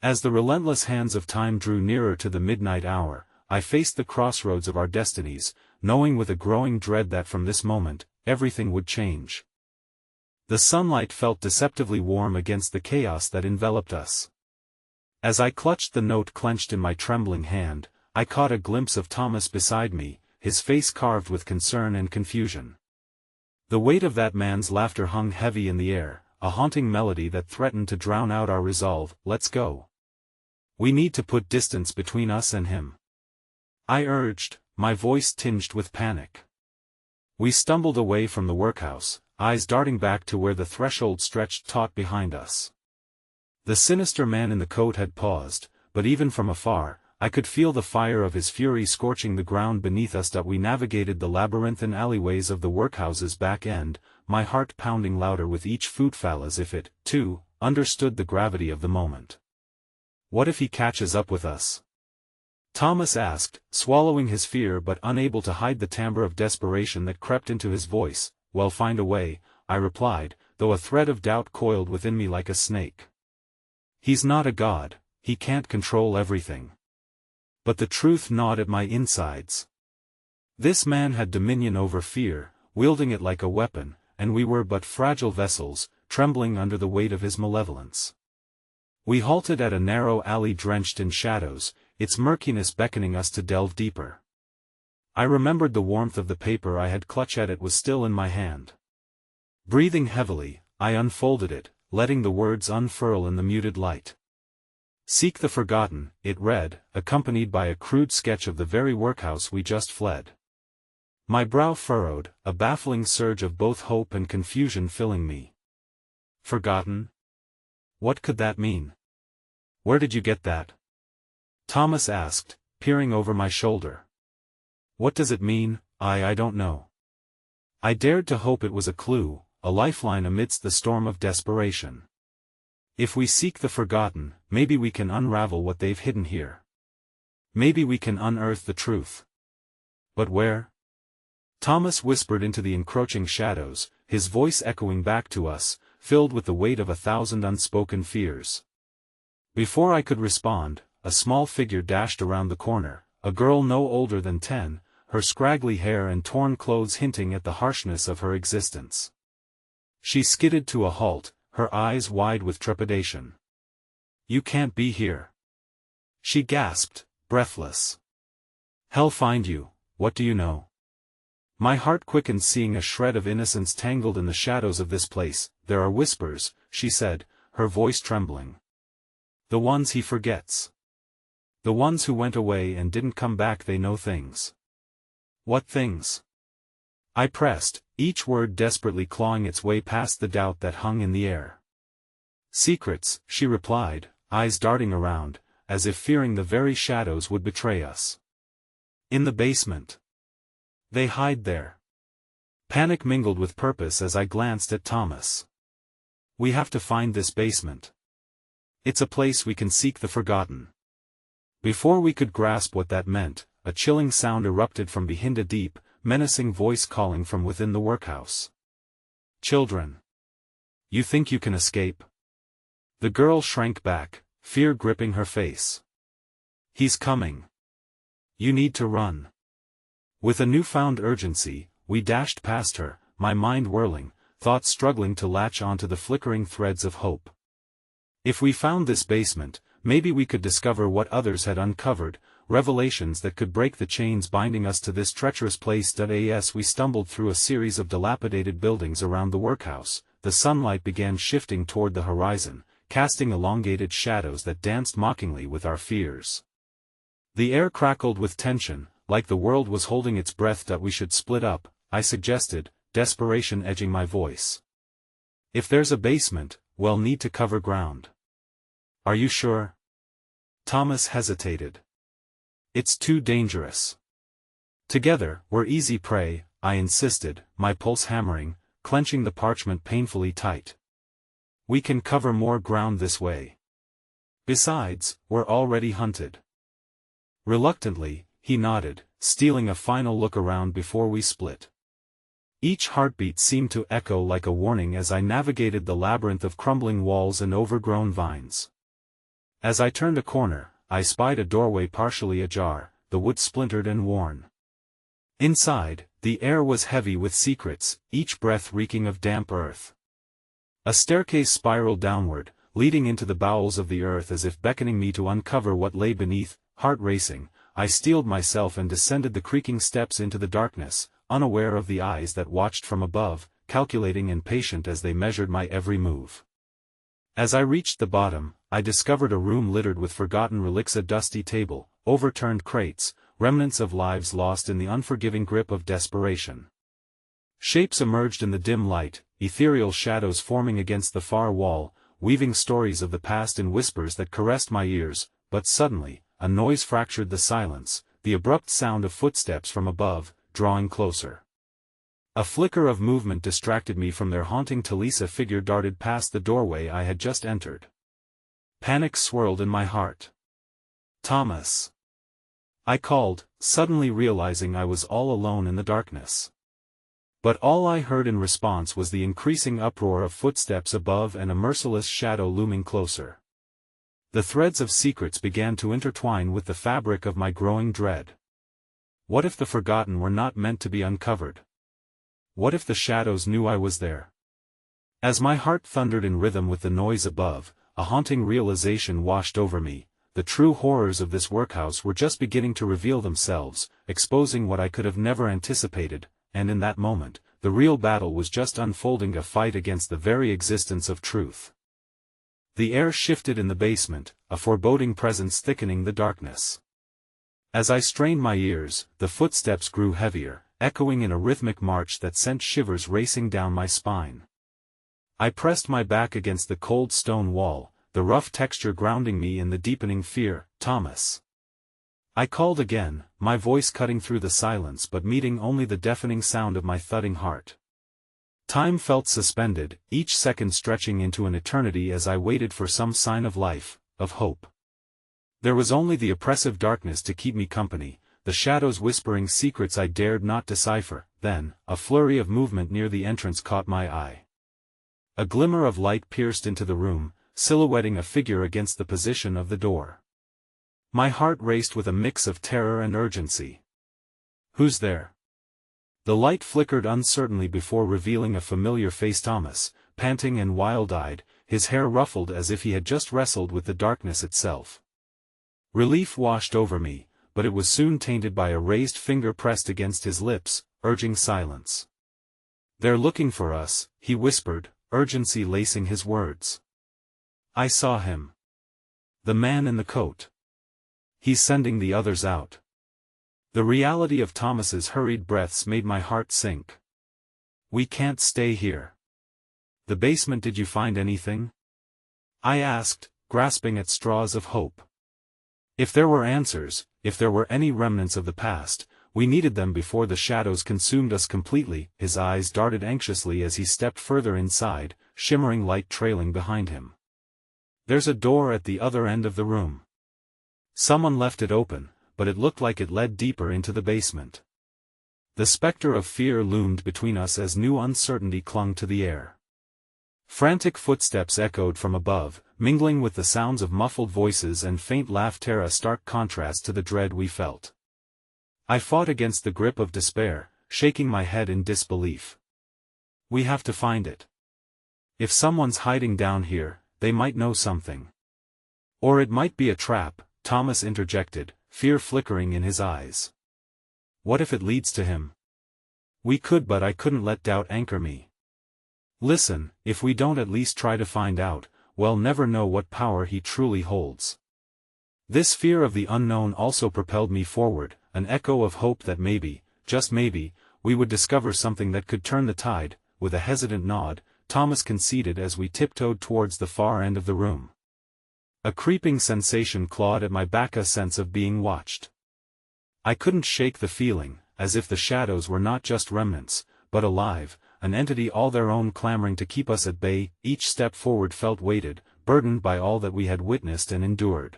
As the relentless hands of time drew nearer to the midnight hour, I faced the crossroads of our destinies, knowing with a growing dread that from this moment, everything would change. The sunlight felt deceptively warm against the chaos that enveloped us. As I clutched the note clenched in my trembling hand, I caught a glimpse of Thomas beside me, his face carved with concern and confusion. The weight of that man's laughter hung heavy in the air, a haunting melody that threatened to drown out our resolve. "Let's go. We need to put distance between us and him," I urged, my voice tinged with panic. We stumbled away from the workhouse, eyes darting back to where the threshold stretched taut behind us. The sinister man in the coat had paused, but even from afar, I could feel the fire of his fury scorching the ground beneath us. We navigated the labyrinthine alleyways of the workhouse's back end, my heart pounding louder with each footfall as if it, too, understood the gravity of the moment. "What if he catches up with us?" Thomas asked, swallowing his fear but unable to hide the timbre of desperation that crept into his voice. "Well, find a way," I replied, though a thread of doubt coiled within me like a snake. "He's not a god, he can't control everything." But the truth gnawed at my insides. This man had dominion over fear, wielding it like a weapon, and we were but fragile vessels, trembling under the weight of his malevolence. We halted at a narrow alley drenched in shadows, its murkiness beckoning us to delve deeper. I remembered the warmth of the paper I had clutched at. It was still in my hand. Breathing heavily, I unfolded it, letting the words unfurl in the muted light. "Seek the forgotten," it read, accompanied by a crude sketch of the very workhouse we just fled. My brow furrowed, a baffling surge of both hope and confusion filling me. Forgotten? What could that mean? "Where did you get that?" Thomas asked, peering over my shoulder. "What does it mean?" I don't know." I dared to hope it was a clue, a lifeline amidst the storm of desperation. "If we seek the forgotten, maybe we can unravel what they've hidden here. Maybe we can unearth the truth." "But where?" Thomas whispered into the encroaching shadows, his voice echoing back to us, filled with the weight of 1,000 unspoken fears. Before I could respond, a small figure dashed around the corner, a girl no older than 10, her scraggly hair and torn clothes hinting at the harshness of her existence. She skidded to a halt, her eyes wide with trepidation. "You can't be here," she gasped, breathless. "Hell find you, what do you know?" My heart quickened seeing a shred of innocence tangled in the shadows of this place. "There are whispers," she said, her voice trembling. "The ones he forgets. The ones who went away and didn't come back, they know things." "What things?" I pressed, each word desperately clawing its way past the doubt that hung in the air. "Secrets," she replied, eyes darting around, as if fearing the very shadows would betray us. "In the basement. They hide there." Panic mingled with purpose as I glanced at Thomas. We have to find this basement. It's a place we can seek the forgotten. Before we could grasp what that meant, a chilling sound erupted from behind, a deep, menacing voice calling from within the workhouse. Children. You think you can escape? The girl shrank back, fear gripping her face. He's coming. You need to run. With a newfound urgency, we dashed past her, my mind whirling, thoughts struggling to latch onto the flickering threads of hope. If we found this basement, maybe we could discover what others had uncovered, revelations that could break the chains binding us to this treacherous place. As we stumbled through a series of dilapidated buildings around the workhouse, the sunlight began shifting toward the horizon, casting elongated shadows that danced mockingly with our fears. The air crackled with tension, like the world was holding its breath. We should split up, I suggested, desperation edging my voice. If there's a basement, we'll need to cover ground. Are you sure? Thomas hesitated. It's too dangerous. Together, we're easy prey, I insisted, my pulse hammering, clenching the parchment painfully tight. We can cover more ground this way. Besides, we're already hunted. Reluctantly, he nodded, stealing a final look around before we split. Each heartbeat seemed to echo like a warning as I navigated the labyrinth of crumbling walls and overgrown vines. As I turned a corner, I spied a doorway partially ajar, the wood splintered and worn. Inside, the air was heavy with secrets, each breath reeking of damp earth. A staircase spiraled downward, leading into the bowels of the earth as if beckoning me to uncover what lay beneath. Heart racing, I steeled myself and descended the creaking steps into the darkness, unaware of the eyes that watched from above, calculating and patient as they measured my every move. As I reached the bottom, I discovered a room littered with forgotten relics, a dusty table, overturned crates, remnants of lives lost in the unforgiving grip of desperation. Shapes emerged in the dim light, ethereal shadows forming against the far wall, weaving stories of the past in whispers that caressed my ears, but suddenly, a noise fractured the silence, the abrupt sound of footsteps from above, drawing closer. A flicker of movement distracted me from their haunting. Talisa figure darted past the doorway I had just entered. Panic swirled in my heart. Thomas! I called, suddenly realizing I was all alone in the darkness. But all I heard in response was the increasing uproar of footsteps above and a merciless shadow looming closer. The threads of secrets began to intertwine with the fabric of my growing dread. What if the forgotten were not meant to be uncovered? What if the shadows knew I was there? As my heart thundered in rhythm with the noise above, a haunting realization washed over me. The true horrors of this workhouse were just beginning to reveal themselves, exposing what I could have never anticipated, and in that moment, the real battle was just unfolding, a fight against the very existence of truth. The air shifted in the basement, a foreboding presence thickening the darkness. As I strained my ears, the footsteps grew heavier, echoing in a rhythmic march that sent shivers racing down my spine. I pressed my back against the cold stone wall, the rough texture grounding me in the deepening fear. Thomas! I called again, my voice cutting through the silence but meeting only the deafening sound of my thudding heart. Time felt suspended, each second stretching into an eternity as I waited for some sign of life, of hope. There was only the oppressive darkness to keep me company, the shadows whispering secrets I dared not decipher. Then, a flurry of movement near the entrance caught my eye. A glimmer of light pierced into the room, silhouetting a figure against the position of the door. My heart raced with a mix of terror and urgency. Who's there? The light flickered uncertainly before revealing a familiar face. Thomas, panting and wild-eyed, his hair ruffled as if he had just wrestled with the darkness itself. Relief washed over me, but it was soon tainted by a raised finger pressed against his lips, urging silence. "They're looking for us," he whispered, urgency lacing his words. "I saw him. The man in the coat. He's sending the others out." The reality of Thomas's hurried breaths made my heart sink. "We can't stay here." "The basement, did you find anything?" I asked, grasping at straws of hope. If there were answers, if there were any remnants of the past, We needed them before the shadows consumed us completely. His eyes darted anxiously as he stepped further inside, shimmering light trailing behind him. There's a door at the other end of the room. Someone left it open, but it looked like it led deeper into the basement. The specter of fear loomed between us as new uncertainty clung to the air. Frantic footsteps echoed from above, mingling with the sounds of muffled voices and faint laughter, a stark contrast to the dread we felt. I fought against the grip of despair, shaking my head in disbelief. We have to find it. If someone's hiding down here, they might know something. Or it might be a trap, Thomas interjected, fear flickering in his eyes. What if it leads to him? We could, but I couldn't let doubt anchor me. Listen, if we don't at least try to find out, we'll never know what power he truly holds. This fear of the unknown also propelled me forward, an echo of hope that maybe, just maybe, we would discover something that could turn the tide. With a hesitant nod, Thomas conceded as we tiptoed towards the far end of the room. A creeping sensation clawed at my back, a sense of being watched. I couldn't shake the feeling, as if the shadows were not just remnants, but alive, an entity all their own clamoring to keep us at bay. Each step forward felt weighted, burdened by all that we had witnessed and endured.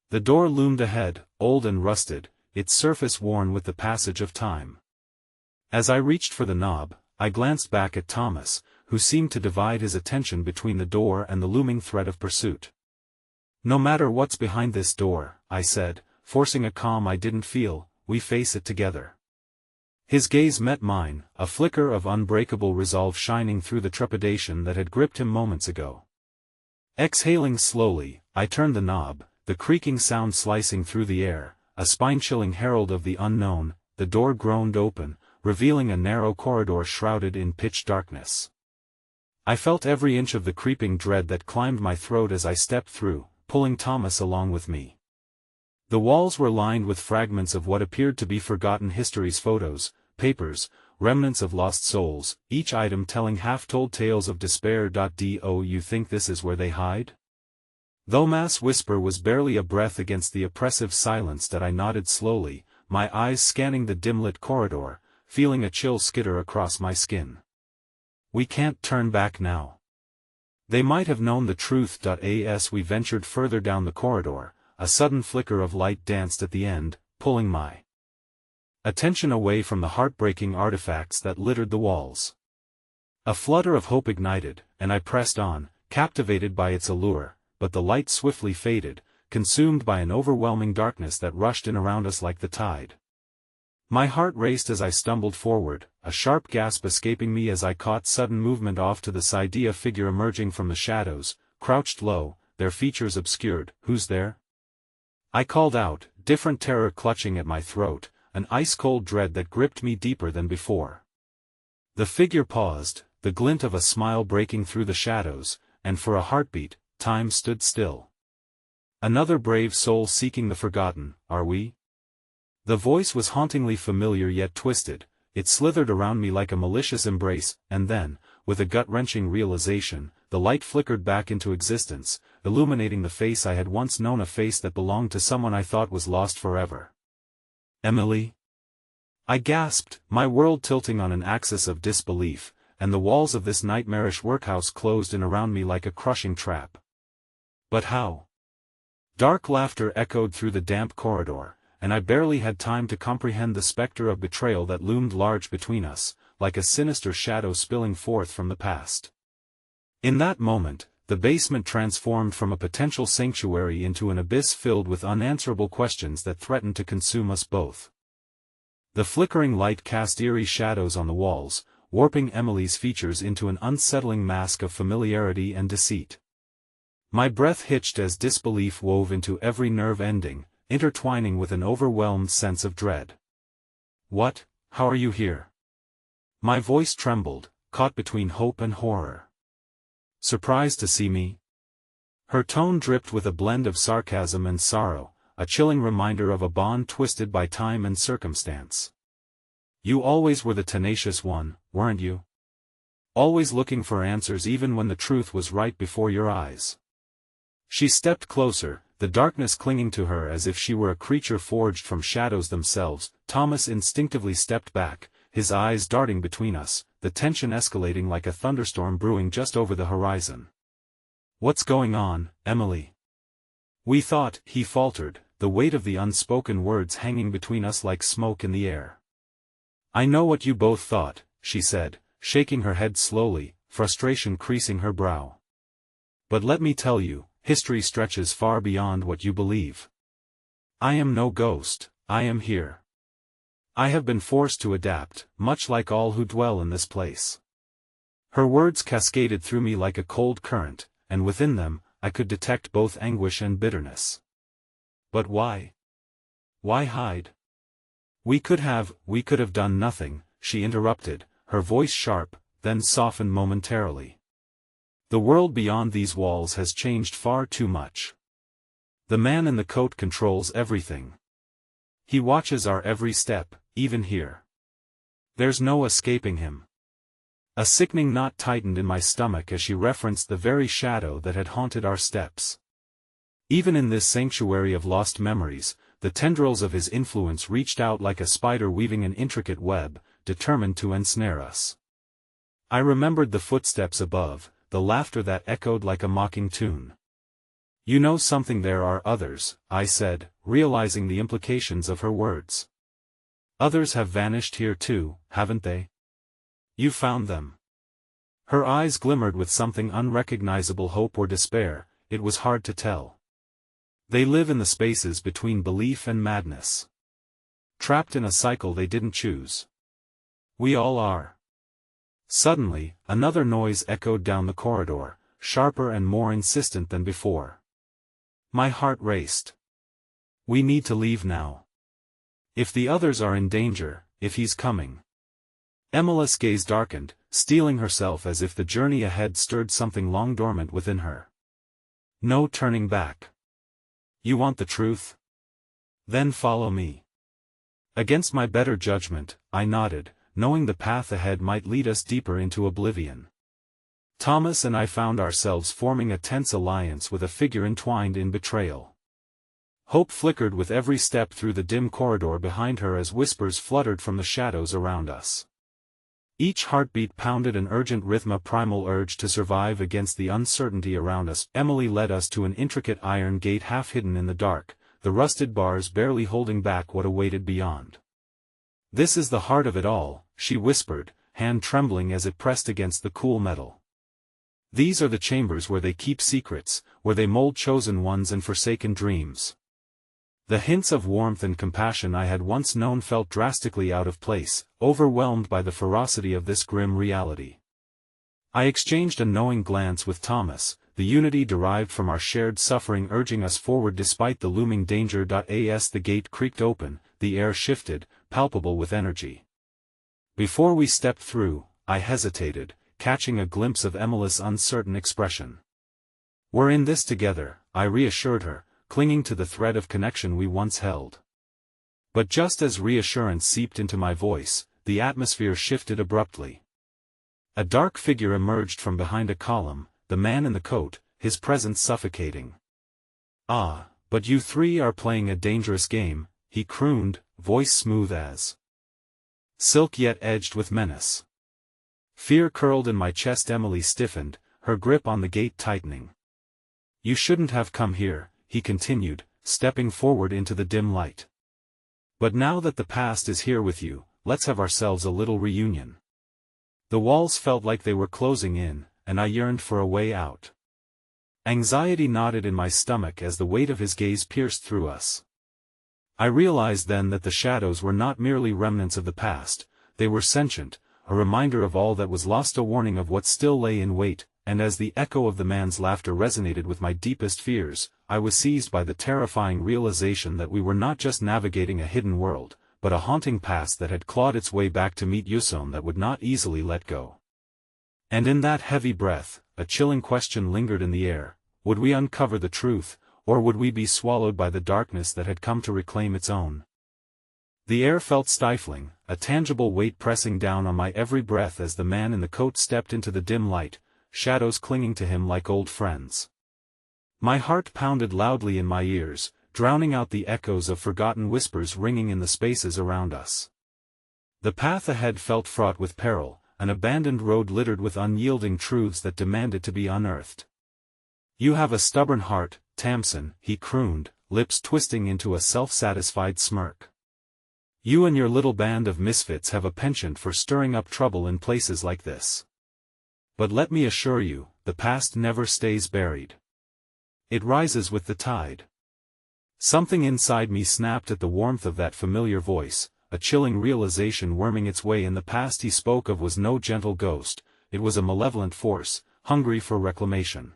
The door loomed ahead, old and rusted, its surface worn with the passage of time. As I reached for the knob, I glanced back at Thomas, who seemed to divide his attention between the door and the looming threat of pursuit. No matter what's behind this door, I said, forcing a calm I didn't feel, we face it together. His gaze met mine, a flicker of unbreakable resolve shining through the trepidation that had gripped him moments ago. Exhaling slowly, I turned the knob, the creaking sound slicing through the air, a spine-chilling herald of the unknown. The door groaned open, revealing a narrow corridor shrouded in pitch darkness. I felt every inch of the creeping dread that climbed my throat as I stepped through, pulling Thomas along with me. The walls were lined with fragments of what appeared to be forgotten histories, photos, papers, remnants of lost souls, each item telling half-told tales of despair. Do you think this is where they hide? Thomas' whisper was barely a breath against the oppressive silence that I nodded slowly, my eyes scanning the dim-lit corridor, feeling a chill skitter across my skin. We can't turn back now. They might have known the truth. As we ventured further down the corridor, a sudden flicker of light danced at the end, pulling my attention away from the heartbreaking artifacts that littered the walls. A flutter of hope ignited, and I pressed on, captivated by its allure, but the light swiftly faded, consumed by an overwhelming darkness that rushed in around us like the tide. My heart raced as I stumbled forward, a sharp gasp escaping me as I caught sudden movement off to the side. A figure emerging from the shadows, crouched low, their features obscured. Who's there? I called out, different terror clutching at my throat, an ice-cold dread that gripped me deeper than before. The figure paused, the glint of a smile breaking through the shadows, and for a heartbeat, time stood still. Another brave soul seeking the forgotten, are we? The voice was hauntingly familiar yet twisted, it slithered around me like a malicious embrace, and then, with a gut-wrenching realization, the light flickered back into existence, illuminating the face I had once known, a face that belonged to someone I thought was lost forever. Emily? I gasped, my world tilting on an axis of disbelief, and the walls of this nightmarish workhouse closed in around me like a crushing trap. But how? Dark laughter echoed through the damp corridor, and I barely had time to comprehend the specter of betrayal that loomed large between us, like a sinister shadow spilling forth from the past. In that moment, the basement transformed from a potential sanctuary into an abyss filled with unanswerable questions that threatened to consume us both. The flickering light cast eerie shadows on the walls, warping Emily's features into an unsettling mask of familiarity and deceit. My breath hitched as disbelief wove into every nerve ending, intertwining with an overwhelmed sense of dread. What? How are you here? My voice trembled, caught between hope and horror. Surprised to see me? Her tone dripped with a blend of sarcasm and sorrow, a chilling reminder of a bond twisted by time and circumstance. You always were the tenacious one, weren't you? Always looking for answers even when the truth was right before your eyes. She stepped closer, the darkness clinging to her as if she were a creature forged from shadows themselves. Thomas instinctively stepped back, his eyes darting between us, the tension escalating like a thunderstorm brewing just over the horizon. "What's going on, Emily?" "We thought," he faltered, the weight of the unspoken words hanging between us like smoke in the air. "I know what you both thought," she said, shaking her head slowly, frustration creasing her brow. "But let me tell you, history stretches far beyond what you believe. I am no ghost, I am here. I have been forced to adapt, much like all who dwell in this place." Her words cascaded through me like a cold current, and within them, I could detect both anguish and bitterness. "But why? Why hide?" We could have done nothing," she interrupted, her voice sharp, then softened momentarily. "The world beyond these walls has changed far too much. The man in the coat controls everything. He watches our every step, even here. There's no escaping him." A sickening knot tightened in my stomach as she referenced the very shadow that had haunted our steps. Even in this sanctuary of lost memories, the tendrils of his influence reached out like a spider weaving an intricate web, determined to ensnare us. I remembered the footsteps above, the laughter that echoed like a mocking tune. "You know something, there are others," I said, realizing the implications of her words. "Others have vanished here too, haven't they? You found them." Her eyes glimmered with something unrecognizable, hope or despair, it was hard to tell. "They live in the spaces between belief and madness. Trapped in a cycle they didn't choose. We all are." Suddenly, another noise echoed down the corridor, sharper and more insistent than before. My heart raced. "We need to leave now. If the others are in danger, if he's coming." Emily's gaze darkened, steeling herself as if the journey ahead stirred something long dormant within her. "No turning back. You want the truth? Then follow me." Against my better judgment, I nodded, knowing the path ahead might lead us deeper into oblivion. Thomas and I found ourselves forming a tense alliance with a figure entwined in betrayal. Hope flickered with every step through the dim corridor behind her as whispers fluttered from the shadows around us. Each heartbeat pounded an urgent rhythm, a primal urge to survive against the uncertainty around us. Emily led us to an intricate iron gate half hidden in the dark, the rusted bars barely holding back what awaited beyond. "This is the heart of it all," she whispered, hand trembling as it pressed against the cool metal. "These are the chambers where they keep secrets, where they mold chosen ones and forsaken dreams." The hints of warmth and compassion I had once known felt drastically out of place, overwhelmed by the ferocity of this grim reality. I exchanged a knowing glance with Thomas, the unity derived from our shared suffering urging us forward despite the looming danger. As the gate creaked open, the air shifted, palpable with energy. Before we stepped through, I hesitated, catching a glimpse of Emily's uncertain expression. "We're in this together," I reassured her, clinging to the thread of connection we once held. But just as reassurance seeped into my voice, the atmosphere shifted abruptly. A dark figure emerged from behind a column, the man in the coat, his presence suffocating. "Ah, but you three are playing a dangerous game," he crooned, voice smooth as silk yet edged with menace. Fear curled in my chest. Emily stiffened, her grip on the gate tightening. "You shouldn't have come here," he continued, stepping forward into the dim light. "But now that the past is here with you, let's have ourselves a little reunion." The walls felt like they were closing in, and I yearned for a way out. Anxiety knotted in my stomach as the weight of his gaze pierced through us. I realized then that the shadows were not merely remnants of the past, they were sentient, a reminder of all that was lost, a warning of what still lay in wait, and as the echo of the man's laughter resonated with my deepest fears, I was seized by the terrifying realization that we were not just navigating a hidden world, but a haunting past that had clawed its way back to meet Yuson that would not easily let go. And in that heavy breath, a chilling question lingered in the air: would we uncover the truth, or would we be swallowed by the darkness that had come to reclaim its own? The air felt stifling, a tangible weight pressing down on my every breath as the man in the coat stepped into the dim light, shadows clinging to him like old friends. My heart pounded loudly in my ears, drowning out the echoes of forgotten whispers ringing in the spaces around us. The path ahead felt fraught with peril, an abandoned road littered with unyielding truths that demanded to be unearthed. "You have a stubborn heart, Tamsin," he crooned, lips twisting into a self-satisfied smirk. "You and your little band of misfits have a penchant for stirring up trouble in places like this. But let me assure you, the past never stays buried. It rises with the tide." Something inside me snapped at the warmth of that familiar voice. A chilling realization worming its way in. The past he spoke of was no gentle ghost, it was a malevolent force, hungry for reclamation.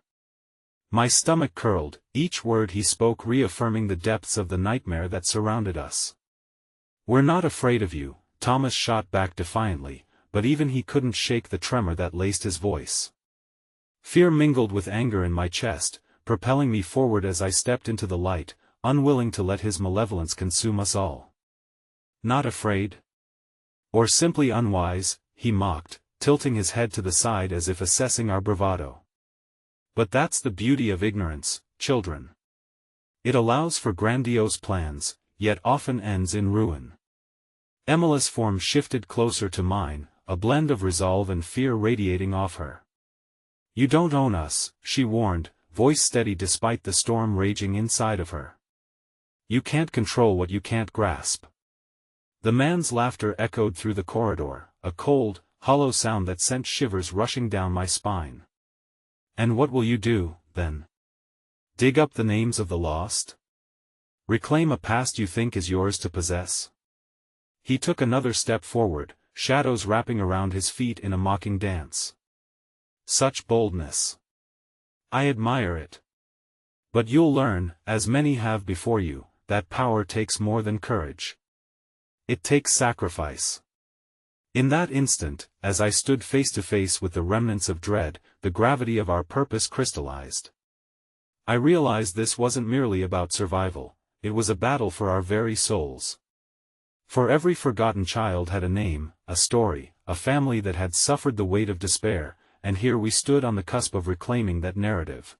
My stomach curled, each word he spoke reaffirming the depths of the nightmare that surrounded us. "We're not afraid of you," Thomas shot back defiantly, but even he couldn't shake the tremor that laced his voice. Fear mingled with anger in my chest, propelling me forward as I stepped into the light, unwilling to let his malevolence consume us all. "Not afraid? Or simply unwise," he mocked, tilting his head to the side as if assessing our bravado. "But that's the beauty of ignorance, children. It allows for grandiose plans, yet often ends in ruin." Emila's form shifted closer to mine, a blend of resolve and fear radiating off her. "You don't own us," she warned, voice steady despite the storm raging inside of her. "You can't control what you can't grasp." The man's laughter echoed through the corridor, a cold, hollow sound that sent shivers rushing down my spine. "And what will you do, then? Dig up the names of the lost? Reclaim a past you think is yours to possess?" He took another step forward, shadows wrapping around his feet in a mocking dance. Such boldness. I admire it. But you'll learn, as many have before you, that power takes more than courage. It takes sacrifice. In that instant, as I stood face to face with the remnants of dread, the gravity of our purpose crystallized. I realized this wasn't merely about survival, it was a battle for our very souls. For every forgotten child had a name, a story, a family that had suffered the weight of despair, and here we stood on the cusp of reclaiming that narrative.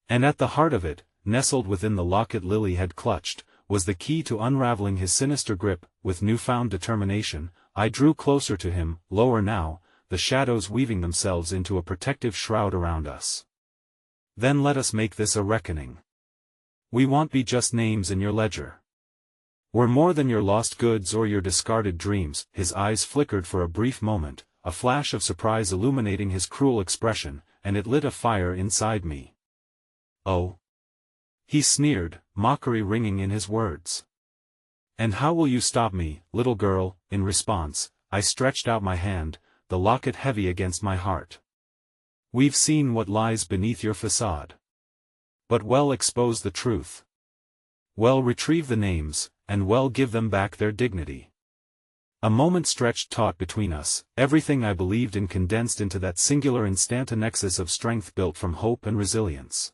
And at the heart of it, nestled within the locket Lily had clutched, was the key to unraveling his sinister grip. With newfound determination, I drew closer to him, lower now, the shadows weaving themselves into a protective shroud around us. "Then let us make this a reckoning. We won't be just names in your ledger. We're more than your lost goods or your discarded dreams." His eyes flickered for a brief moment, a flash of surprise illuminating his cruel expression, and it lit a fire inside me. "Oh?" he sneered, mockery ringing in his words. "And how will you stop me, little girl?" In response, I stretched out my hand, the locket heavy against my heart. "We've seen what lies beneath your facade. But well expose the truth. Well retrieve the names, and well give them back their dignity." A moment stretched taut between us, everything I believed in condensed into that singular instant, a nexus of strength built from hope and resilience.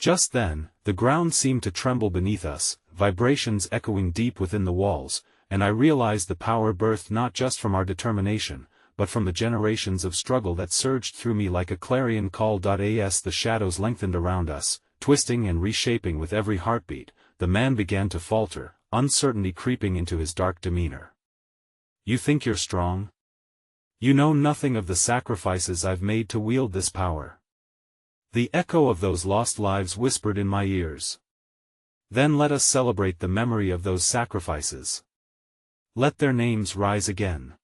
Just then, the ground seemed to tremble beneath us, vibrations echoing deep within the walls, and I realized the power birthed not just from our determination, but from the generations of struggle that surged through me like a clarion call. As the shadows lengthened around us, twisting and reshaping with every heartbeat, the man began to falter, uncertainty creeping into his dark demeanor. "You think you're strong? You know nothing of the sacrifices I've made to wield this power." The echo of those lost lives whispered in my ears. "Then let us celebrate the memory of those sacrifices. Let their names rise again."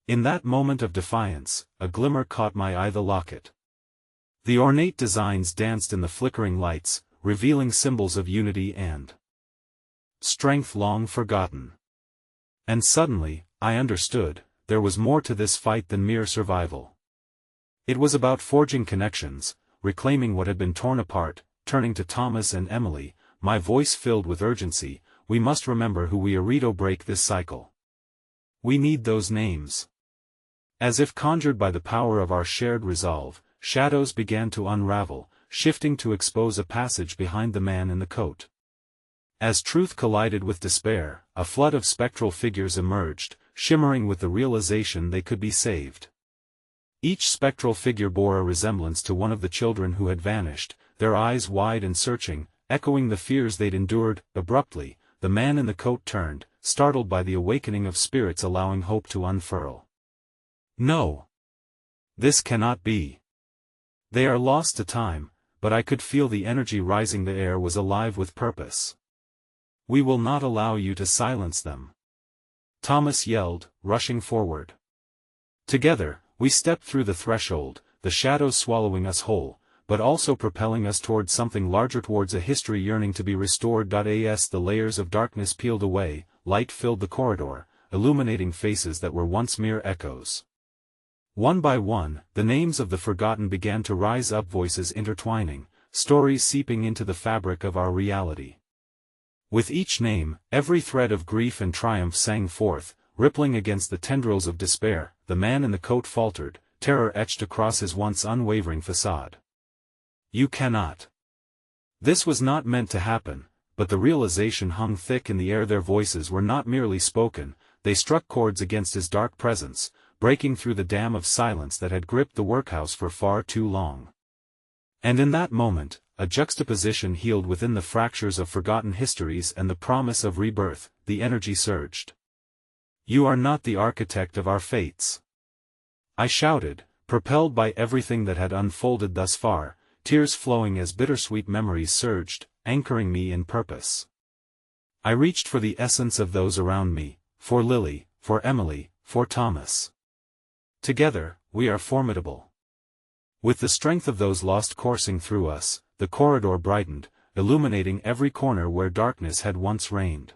In that moment of defiance, a glimmer caught my eye, the locket. The ornate designs danced in the flickering lights, revealing symbols of unity and strength long forgotten. And suddenly, I understood, there was more to this fight than mere survival. It was about forging connections, reclaiming what had been torn apart. Turning to Thomas and Emily, my voice filled with urgency, "We must remember who we are to break this cycle. We need those names." As if conjured by the power of our shared resolve, shadows began to unravel, shifting to expose a passage behind the man in the coat. As truth collided with despair, a flood of spectral figures emerged, shimmering with the realization they could be saved. Each spectral figure bore a resemblance to one of the children who had vanished, their eyes wide and searching, echoing the fears they'd endured. Abruptly, the man in the coat turned, startled by the awakening of spirits allowing hope to unfurl. "No! This cannot be. They are lost to time," but I could feel the energy rising. The air was alive with purpose. "We will not allow you to silence them," Thomas yelled, rushing forward. Together, we stepped through the threshold, the shadows swallowing us whole, but also propelling us towards something larger, towards a history yearning to be restored. As the layers of darkness peeled away, light filled the corridor, illuminating faces that were once mere echoes. One by one, the names of the forgotten began to rise up, voices intertwining, stories seeping into the fabric of our reality. With each name, every thread of grief and triumph sang forth, rippling against the tendrils of despair. The man in the coat faltered, terror etched across his once unwavering facade. "You cannot." This was not meant to happen, but the realization hung thick in the air. Their voices were not merely spoken, they struck chords against his dark presence, breaking through the dam of silence that had gripped the workhouse for far too long. And in that moment, a juxtaposition healed within the fractures of forgotten histories and the promise of rebirth. The energy surged. "You are not the architect of our fates," I shouted, propelled by everything that had unfolded thus far, tears flowing as bittersweet memories surged, anchoring me in purpose. I reached for the essence of those around me, for Lily, for Emily, for Thomas. Together, we are formidable. With the strength of those lost coursing through us, the corridor brightened, illuminating every corner where darkness had once reigned.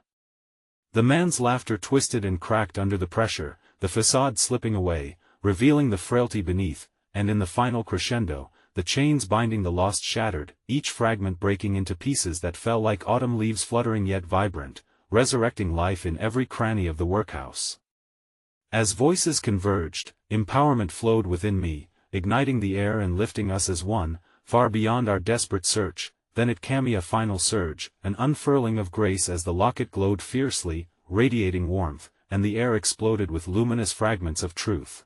The man's laughter twisted and cracked under the pressure, the facade slipping away, revealing the frailty beneath, and in the final crescendo, the chains binding the lost shattered, each fragment breaking into pieces that fell like autumn leaves, fluttering yet vibrant, resurrecting life in every cranny of the workhouse. As voices converged, empowerment flowed within me, igniting the air and lifting us as one, far beyond our desperate search. Then it came, a final surge, an unfurling of grace as the locket glowed fiercely, radiating warmth, and the air exploded with luminous fragments of truth.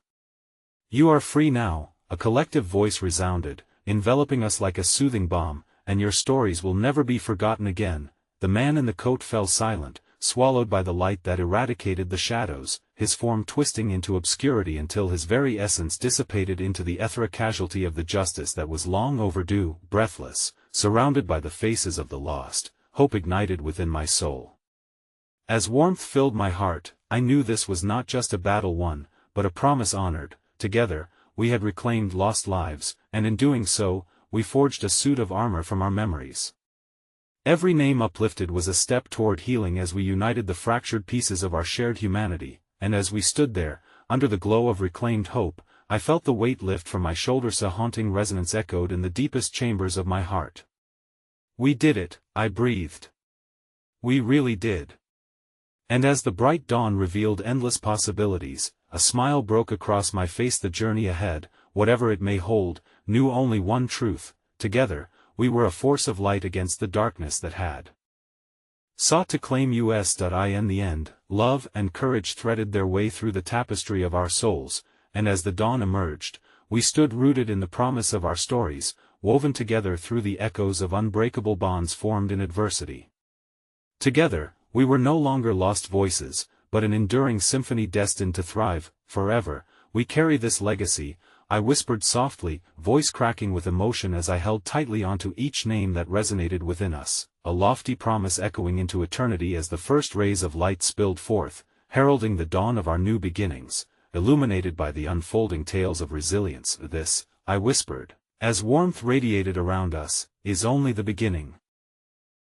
"You are free now," a collective voice resounded, enveloping us like a soothing balm, "and your stories will never be forgotten again." The man in the coat fell silent, swallowed by the light that eradicated the shadows, his form twisting into obscurity until his very essence dissipated into the etheric casualty of the justice that was long overdue. Breathless, surrounded by the faces of the lost, hope ignited within my soul. As warmth filled my heart, I knew this was not just a battle won, but a promise honored. Together, we had reclaimed lost lives, and in doing so, we forged a suit of armor from our memories. Every name uplifted was a step toward healing as we united the fractured pieces of our shared humanity, and as we stood there, under the glow of reclaimed hope, I felt the weight lift from my shoulders. A haunting resonance echoed in the deepest chambers of my heart. "We did it," I breathed. "We really did." And as the bright dawn revealed endless possibilities, a smile broke across my face. The journey ahead, whatever it may hold, knew only one truth: together, we were a force of light against the darkness that had sought to claim us. In the end, love and courage threaded their way through the tapestry of our souls, and as the dawn emerged, we stood rooted in the promise of our stories, woven together through the echoes of unbreakable bonds formed in adversity. Together, we were no longer lost voices, but an enduring symphony destined to thrive forever. "We carry this legacy," I whispered softly, voice cracking with emotion as I held tightly onto each name that resonated within us, a lofty promise echoing into eternity as the first rays of light spilled forth, heralding the dawn of our new beginnings, illuminated by the unfolding tales of resilience. "This," I whispered, as warmth radiated around us, "is only the beginning."